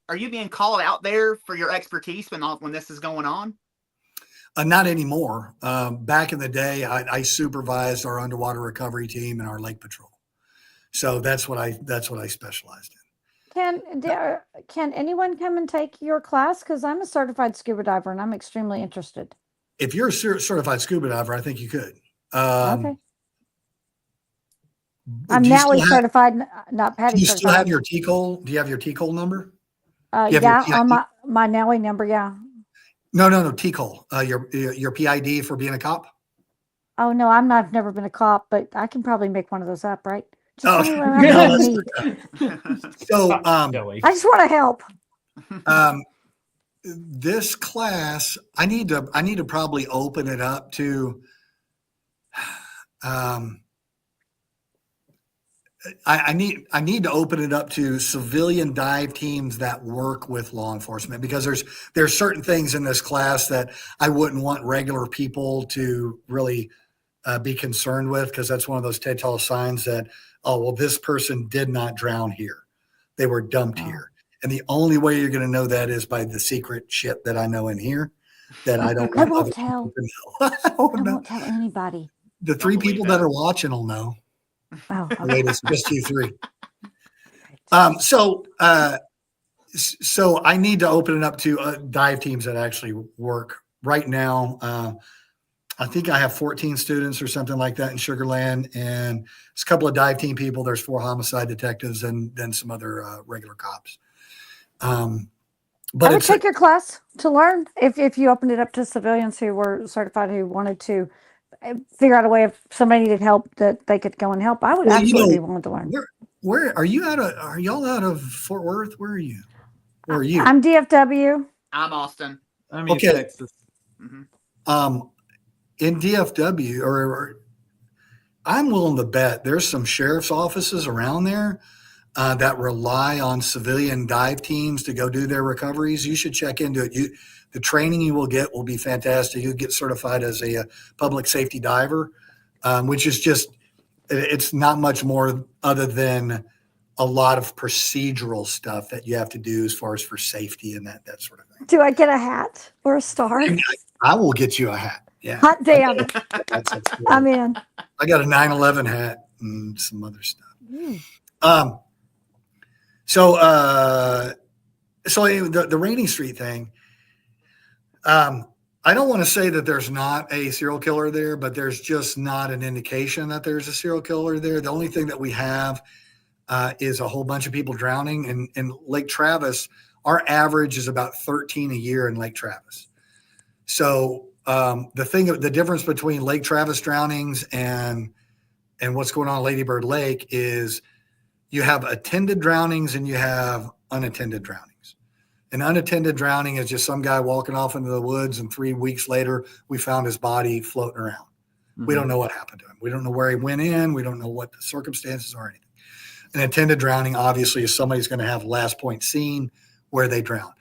are you being called out there for your expertise when this is going on? Not anymore. Back in the day, I supervised our underwater recovery team and our lake patrol. So that's what I specialized in. Can anyone come and take your class? Because I'm a certified scuba diver and I'm extremely interested. If you're a certified scuba diver, I think you could. Okay. I'm now certified, not Patty. Do you still have your TCOL? Do you have your TCOL number? Yeah, on my NAUI number. Yeah. No, TCOL. Your PID for being a cop. Oh no, I've never been a cop, but I can probably make one of those up, right? So I just want to help. This class, I need to probably open it up to. I need to open it up to civilian dive teams that work with law enforcement, because there's certain things in this class that I wouldn't want regular people to really be concerned with, because that's one of those telltale signs that, oh, well, this person did not drown here. They were dumped here. And the only way you're going to know that is by the secret shit that I know in here that I don't I won't tell. I won't tell anybody. The 3 people that are watching will know. Oh, okay. Wait, it's just you 3. So I need to open it up to dive teams that actually work right now. I think I have 14 students or something like that in Sugar Land, and it's a couple of dive team people. There's 4 homicide detectives and then some other regular cops. But I would take your class to learn if you opened it up to civilians who were certified, who wanted to figure out a way, if somebody needed help, that they could go and help. I would absolutely be willing to learn. Where are you are y'all out of Fort Worth? Where are you? Where are you? I'm DFW. I'm Austin. I'm in Texas. Mm-hmm. In DFW, or I'm willing to bet there's some sheriff's offices around there that rely on civilian dive teams to go do their recoveries. You should check into it. The training you will get will be fantastic. You'll get certified as a public safety diver, which is just, it's not much more other than a lot of procedural stuff that you have to do as far as for safety and that sort of thing. Do I get a hat or a star? I will get you a hat. Yeah. Hot damn. I'm in. I got a 9/11 hat and some other stuff. So the Rainy Street thing, I don't want to say that there's not a serial killer there, but there's just not an indication that there's a serial killer there. The only thing that we have is a whole bunch of people drowning in Lake Travis. Our average is about 13 a year in Lake Travis. So the difference between Lake Travis drownings and what's going on at Lady Bird Lake is you have attended drownings and you have unattended drownings. An unattended drowning is just some guy walking off into the woods, and 3 weeks later we found his body floating around. Mm-hmm. We don't know what happened to him. We don't know where he went in. We don't know what the circumstances are or anything. An attended drowning obviously is somebody's going to have last point seen where they drowned.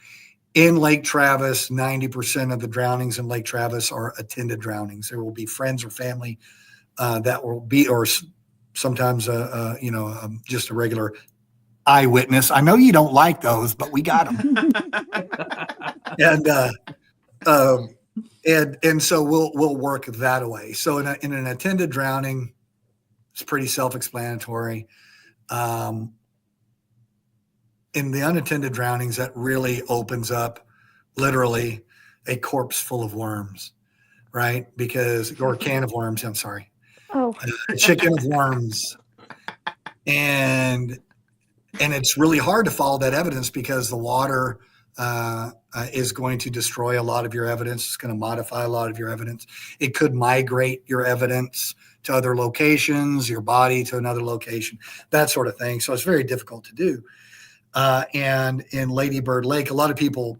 In Lake Travis, 90% of the drownings in Lake Travis are attended drownings. There will be friends or family that will be, or sometimes just a regular eyewitness. I know you don't like those, but we got them. and so we'll work that way. So in an attended drowning, it's pretty self-explanatory. In the unattended drownings, that really opens up literally a corpse full of worms, right? Or a can of worms. I'm sorry. Oh, a chicken of worms. And it's really hard to follow that evidence because the water is going to destroy a lot of your evidence. It's going to modify a lot of your evidence. It could migrate your evidence to other locations, your body to another location, that sort of thing. So it's very difficult to do. And in Lady Bird Lake, a lot of people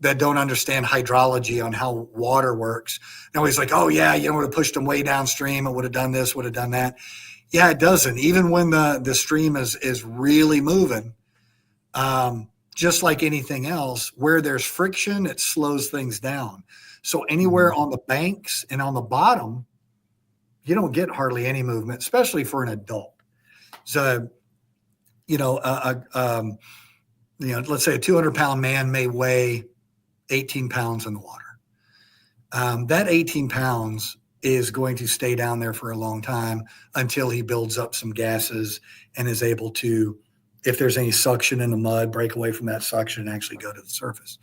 that don't understand hydrology on how water works, they're always like, oh yeah, you know, it would have pushed them way downstream. It would have done this, would have done that. Yeah, it doesn't. Even when the stream is really moving, just like anything else, where there's friction, it slows things down. So anywhere on the banks and on the bottom, you don't get hardly any movement, especially for an adult. So, you know, let's say a 200-pound man may weigh 18 pounds in the water. That 18 pounds is going to stay down there for a long time until he builds up some gases and is able to, if there's any suction in the mud, break away from that suction and actually go to the surface.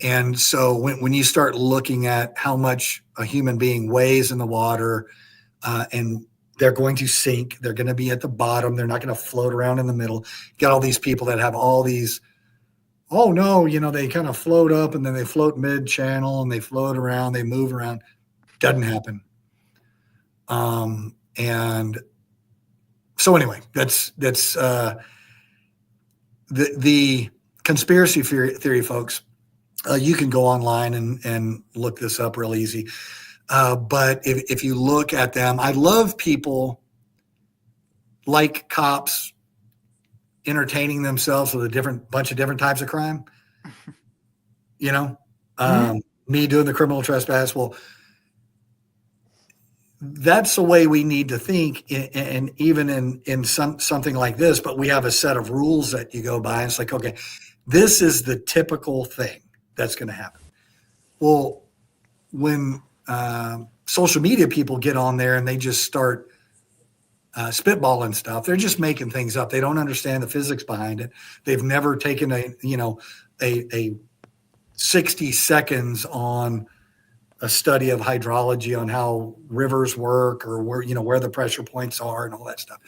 And so when you start looking at how much a human being weighs in the water, and they're going to sink, they're going to be at the bottom, they're not going to float around in the middle. You got all these people that have all these, oh no, you know, they kind of float up and then they float mid-channel and they float around, they move around. Doesn't happen. And so anyway, that's the conspiracy theory, folks. You can go online and look this up real easy. But if you look at them, I love people like cops entertaining themselves with a bunch of different types of crime. You know, me doing the criminal trespass. Well, that's the way we need to think, and even in something like this. But we have a set of rules that you go by. It's like, okay, this is the typical thing that's going to happen. Well, when social media people get on there and they just start spitballing stuff, they're just making things up. They don't understand the physics behind it. They've never taken a 60 seconds on a study of hydrology on how rivers work or where the pressure points are and all that stuff.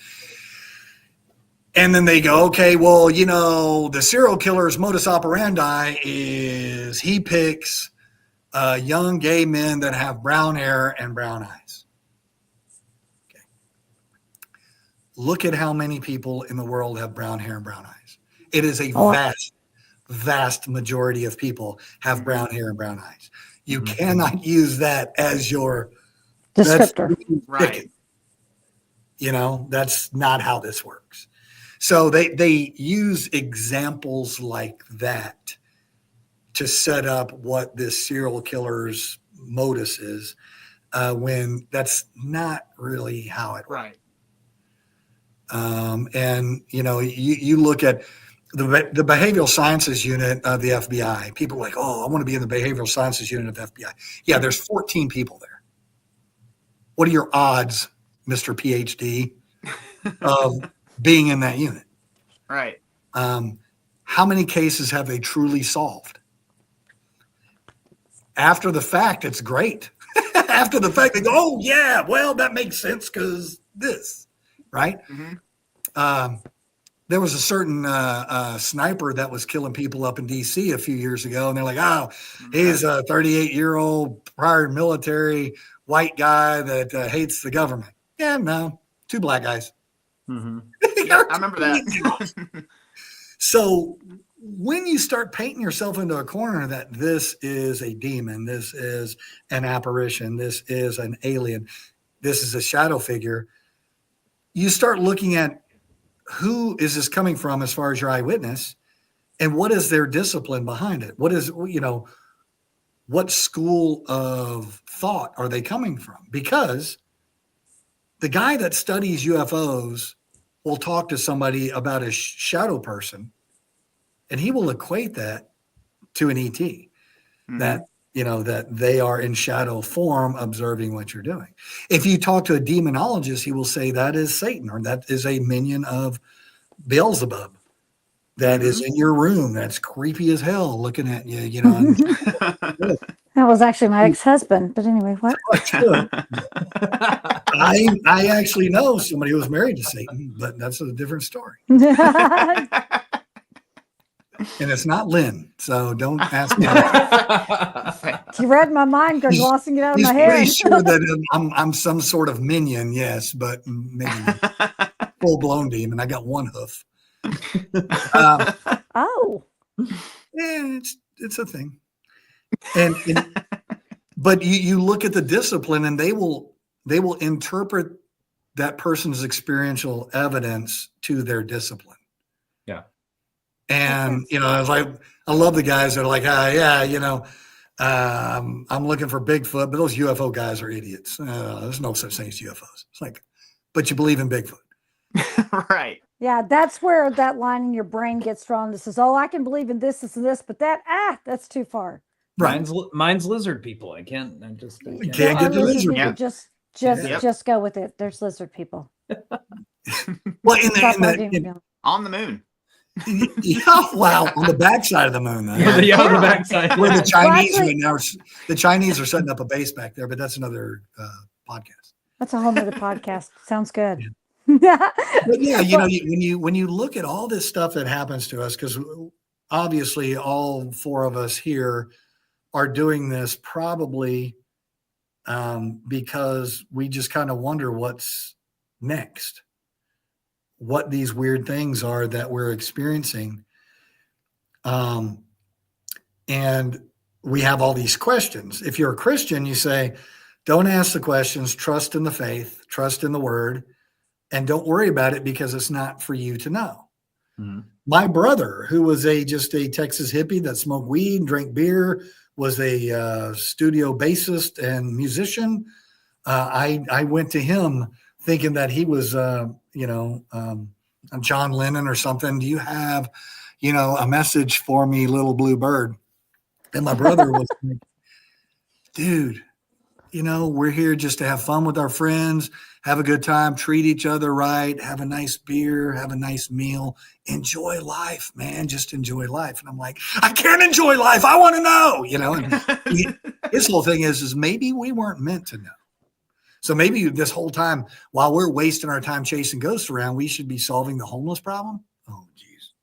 And then they go, okay, well, the serial killer's modus operandi is he picks young gay men that have brown hair and brown eyes. Okay. Look at how many people in the world have brown hair and brown eyes. It is a vast majority of people have brown hair and brown eyes. You cannot use that as your descriptor. Right. That's not how this works. So they use examples like that to set up what this serial killer's modus is, when that's not really how it works. Right. And you look at the behavioral sciences unit of the FBI. People are like, oh, I want to be in the behavioral sciences unit of the FBI. Yeah, there's 14 people there. What are your odds, Mr. PhD, of being in that unit? Right. How many cases have they truly solved? After the fact, it's great. After the fact, they go, oh, yeah, well, that makes sense because this, right? Mm-hmm. There was a certain sniper that was killing people up in D.C. a few years ago, and they're like, oh, he's a 38-year-old prior military white guy that hates the government. Yeah, no, 2 black guys. Mm-hmm. Yeah, I remember that. So when you start painting yourself into a corner that this is a demon, this is an apparition, this is an alien, this is a shadow figure, you start looking at who is this coming from as far as your eyewitness, and what is their discipline behind it? What is, what school of thought are they coming from? Because the guy that studies UFOs will talk to somebody about a shadow person, and he will equate that to an ET, that they are in shadow form observing what you're doing. If you talk to a demonologist, he will say that is Satan, or that is a minion of Beelzebub that is in your room. That's creepy as hell looking at you, That was actually my ex-husband. But anyway, what? Sure. I actually know somebody who was married to Satan, but that's a different story. And it's not Lynn, so don't ask me. You read my mind, Greg Lawson. Get out of He's my pretty head. sure that I'm some sort of minion, yes, but maybe full blown demon. I got one hoof. Oh, Yeah, it's a thing. And but you look at the discipline, and they will interpret that person's experiential evidence to their discipline. Yeah. And I was like, I love the guys that are like, yeah, I'm looking for Bigfoot, but those UFO guys are idiots. There's no such thing as UFOs. It's like, but you believe in Bigfoot. Right. yeah. That's where that line in your brain gets drawn. This is, oh, I can believe in this, but that's too far. Right. Mine's lizard people. I can't Can't There get are the lizard Yeah. people. Yep. Just go with it. There's lizard people. Well, Stop arguing with me. On the moon. yeah, wow, on the backside of the moon, then. on the backside. Where the Chinese Well, right now, the Chinese are setting up a base back there, but that's another podcast. That's a whole nother podcast. Sounds good. But yeah, when you look at all this stuff that happens to us, because obviously all four of us here are doing this probably because we just kind of wonder what's next, what these weird things are that we're experiencing. And we have all these questions. If you're a Christian, you say, don't ask the questions, trust in the faith, trust in the word, and don't worry about it because it's not for you to know. Mm-hmm. My brother, who was just a Texas hippie that smoked weed, drank beer, was a studio bassist and musician. I went to him thinking that he was, John Lennon or something. Do you have, a message for me, little blue bird? And my brother was like, dude, we're here just to have fun with our friends, have a good time, treat each other right, have a nice beer, have a nice meal, enjoy life, man. Just enjoy life. And I'm like, I can't enjoy life. I want to know, and his whole thing is maybe we weren't meant to know. So maybe this whole time while we're wasting our time chasing ghosts around, we should be solving the homeless problem. Oh, geez.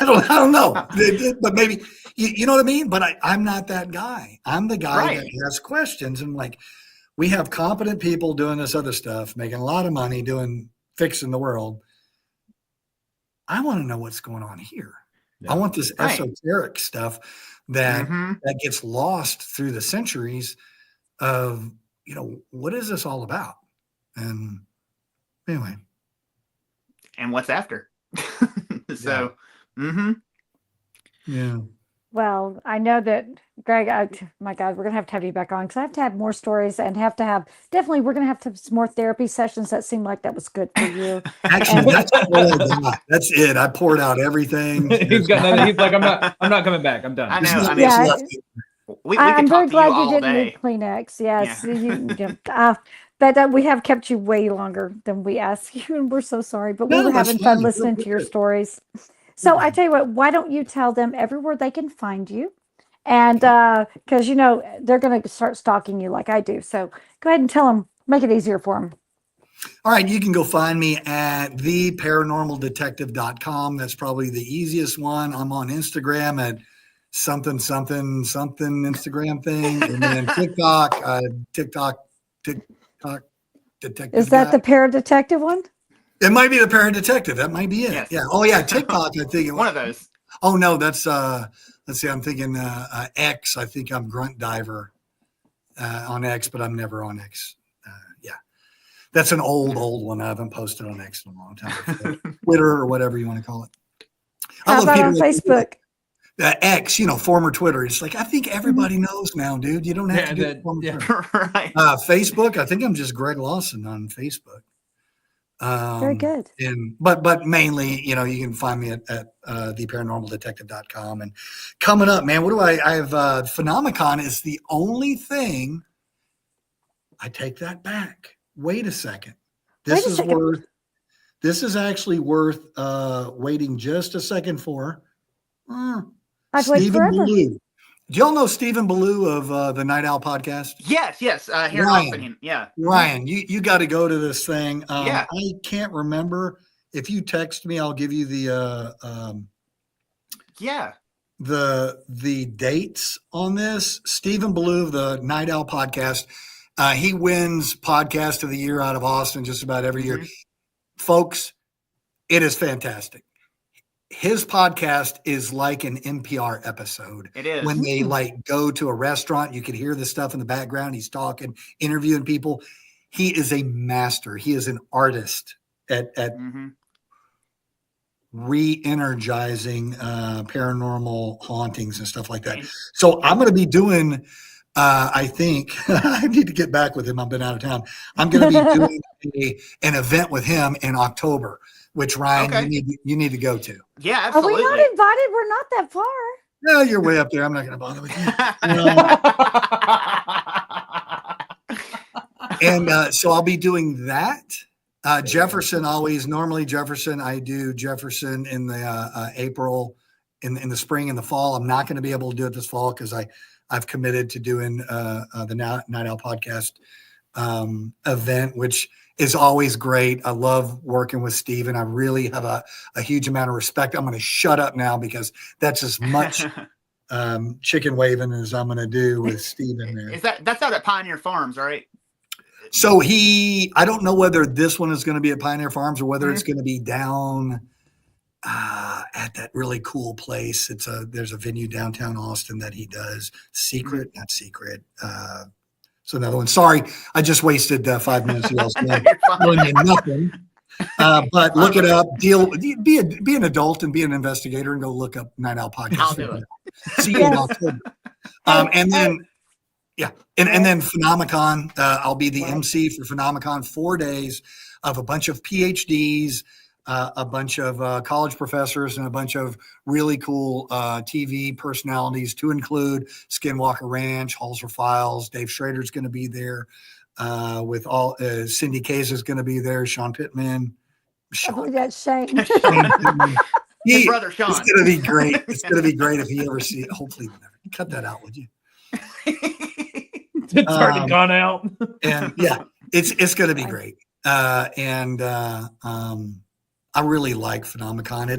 I don't know, but maybe, you know what I mean? But I'm not that guy. I'm the guy that has questions. And like, we have competent people doing this other stuff, making a lot of money, fixing the world. I want to know what's going on here. Yeah. I want this esoteric stuff that gets lost through the centuries of, what is this all about? And anyway. And what's after? So, yeah. Well, I know that, Greg, my God, we're going to have you back on because I have to have more stories and definitely we're going to have some more therapy sessions. That seemed like that was good for you. Actually, that's all I got. That's it. I poured out everything. He's got nothing. He's like, I'm not coming back. I'm done. I know. We I'm very glad you didn't day. need Kleenex. Yes. Yeah. But we have kept you way longer than we asked you, and we're so sorry. But we were having fun listening to your stories. So I tell you what, why don't you tell them everywhere they can find you? And because, they're going to start stalking you like I do. So go ahead and tell them, make it easier for them. All right. You can go find me at theparanormaldetective.com. That's probably the easiest one. I'm on Instagram at something Instagram thing. And then TikTok detective. Is that the paradetective one? It might be the paradetective. That might be it. Yes. Yeah. Oh yeah. TikTok. I think one of those. Oh no, that's let's see. I'm thinking X. I think I'm Grunt Diver on X, but I'm never on X. Yeah, that's an old one. I haven't posted on X in a long time. Twitter or whatever you want to call it. How about on Facebook? X, former Twitter. It's like I think everybody knows now, dude. You don't have to do it. Right. Facebook. I think I'm just Greg Lawson on Facebook. Very good. But mainly, you can find me at theparanormaldetective.com. And coming up, man, what do I have? Phenomenon is the only thing. I take that back. Wait a second. This is actually worth waiting just a second for. I'd wait Stephen forever. Ballou. Do y'all know Stephen Ballou of the Night Owl podcast? Yes. Here in Ryan. Austin. Yeah. Ryan, you got to go to this thing. Yeah. I can't remember. If you text me, I'll give you the dates on this. Stephen Ballou of the Night Owl podcast. He wins podcast of the year out of Austin just about every year. Folks, it is fantastic. His podcast is like an NPR episode. It is. When they like go to a restaurant, you can hear the stuff in the background. He's talking, interviewing people. He is a master. He is an artist at re-energizing paranormal hauntings and stuff like that. So I'm going to be doing, I think, I need to get back with him. I've been out of town. I'm going to be doing an event with him in October, which Ryan, you need to go to. Yeah, absolutely. Are we not invited? We're not that far. No, you're way up there. I'm not going to bother with you. And so I'll be doing that. Jefferson normally Jefferson, I do Jefferson in the April, in the spring and the fall. I'm not going to be able to do it this fall because I've committed to doing the Night Owl podcast event, which is always great. I love working with Steven. I really have a huge amount of respect. I'm going to shut up now because that's as much chicken waving as I'm going to do with Steven there. That's out at Pioneer Farms, right? So I don't know whether this one is going to be at Pioneer Farms or whether it's going to be down at that really cool place. There's a venue downtown Austin that he does. Not secret. So another one. Sorry, I just wasted 5 minutes of y'all's time doing nothing. But look it up. Be an adult and be an investigator and go look up Night Owl podcast. I'll do it. See you in October. And then. Yeah. And then Phenomicon, I'll be the MC for Phenomicon, 4 days of a bunch of PhDs, a bunch of college professors, and a bunch of really cool TV personalities to include Skinwalker Ranch, Halser Files. Dave Schrader's going to be there with all Cindy Case is going to be there. Sean Pittman. That's Shane. His brother Sean. It's going to be great. It's going to be great if he ever see it. Hopefully, cut that out, would you? It's already gone out. And yeah, it's going to be great. I really like Phenomicon.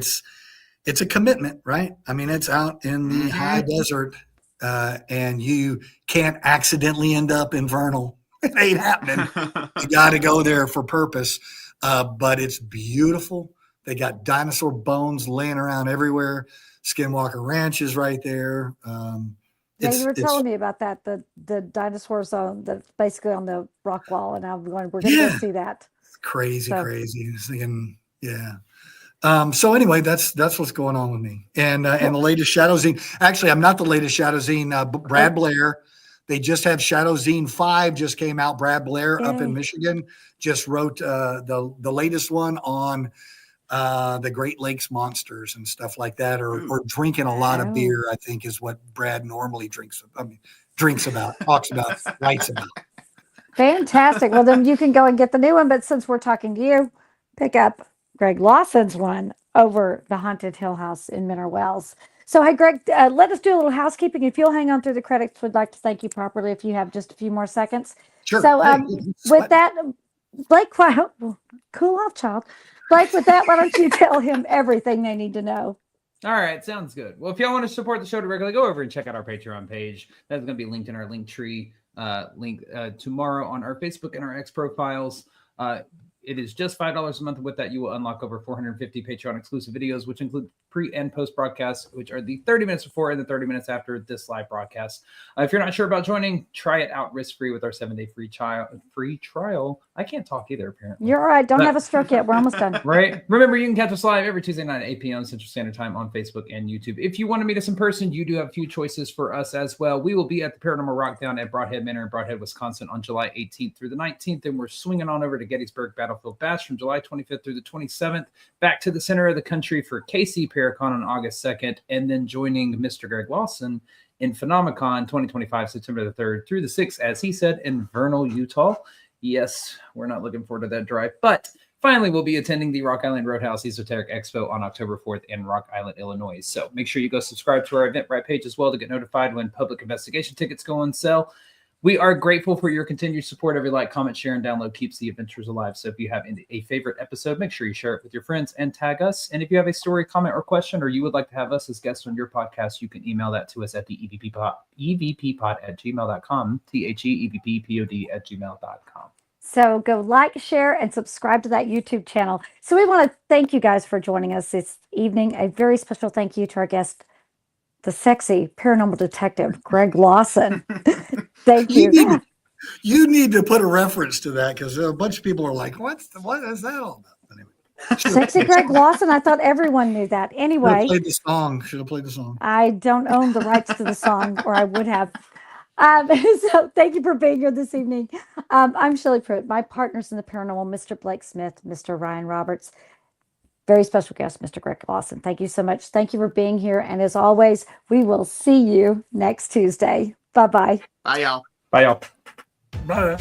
It's a commitment, right? I mean, it's out in the high desert, and you can't accidentally end up in Vernal. It ain't happening. You got to go there for purpose. But it's beautiful. They got dinosaur bones laying around everywhere. Skinwalker Ranch is right there. Yeah, you were telling me about that, the dinosaur zone that's basically on the rock wall, and I'm going, we're going to go see that. Crazy. I was thinking, yeah. So anyway, that's what's going on with me. And the latest Shadow Zine. Actually, I'm not the latest Shadow Zine. Brad Blair. They just have Shadow Zine 5 just came out. Brad Blair up in Michigan just wrote the latest one on the Great Lakes monsters and stuff like that, or drinking a lot of beer, I think is what Brad normally talks about, writes about. Fantastic. Well, then you can go and get the new one. But since we're talking to you, pick up Greg Lawson's one over the Haunted Hill House in Minter Wells. So, hey, Greg, let us do a little housekeeping. If you'll hang on through the credits, we'd like to thank you properly if you have just a few more seconds. Sure. So, with that, Blake, cool off, child. Blake, with that, why don't you tell him everything they need to know? All right, sounds good. Well, if y'all want to support the show directly, go over and check out our Patreon page. That's going to be linked in our link tree link tomorrow on our Facebook and our X profiles. It is just $5 a month. With that, you will unlock over 450 Patreon exclusive videos, which include pre and post broadcasts, which are the 30 minutes before and the 30 minutes after this live broadcast. If you're not sure about joining, try it out risk-free with our 7-day free trial. I can't talk either, apparently. You're all right. Don't have a stroke yet. We're almost done. Right. Remember, you can catch us live every Tuesday night at 8 p.m. Central Standard Time on Facebook and YouTube. If you want to meet us in person, you do have a few choices for us as well. We will be at the Paranormal Rockdown at Broadhead Manor in Broadhead, Wisconsin on July 18th through the 19th. And we're swinging on over to Gettysburg Battlefield Bash from July 25th through the 27th, back to the center of the country for KC Paracon on August 2nd, and then joining Mr. Greg Lawson in Phenomicon 2025, September the 3rd through the 6th, as he said, in Vernal, Utah. Yes, we're not looking forward to that drive, but Finally, we'll be attending the Rock Island Roadhouse Esoteric Expo on October 4th in Rock Island, Illinois. So make sure you go subscribe to our Eventbrite page as well to get notified when public investigation tickets go on sale. We are grateful for your continued support. Every like, comment, share, and download keeps the adventures alive. So if you have a favorite episode, make sure you share it with your friends and tag us. And if you have a story, comment, or question, or you would like to have us as guests on your podcast, you can email that to us at the evppod@gmail.com, THEEVPPOD@gmail.com. So go like, share, and subscribe to that YouTube channel. So we want to thank you guys for joining us this evening. A very special thank you to our guest, the sexy paranormal detective, Greg Lawson. Thank you. You need to put a reference to that because a bunch of people are like, what is that all about? Anyway. Sexy Greg Lawson. I thought everyone knew that. Anyway. Should have played the song. I don't own the rights to the song, or I would have. So thank you for being here this evening. I'm Shelley Pruitt. My partners in the paranormal, Mr. Blake Smith, Mr. Ryan Roberts, very special guest, Mr. Greg Lawson. Thank you so much. Thank you for being here. And as always, we will see you next Tuesday. Bye-bye. Bye, y'all. Bye, y'all. Bye.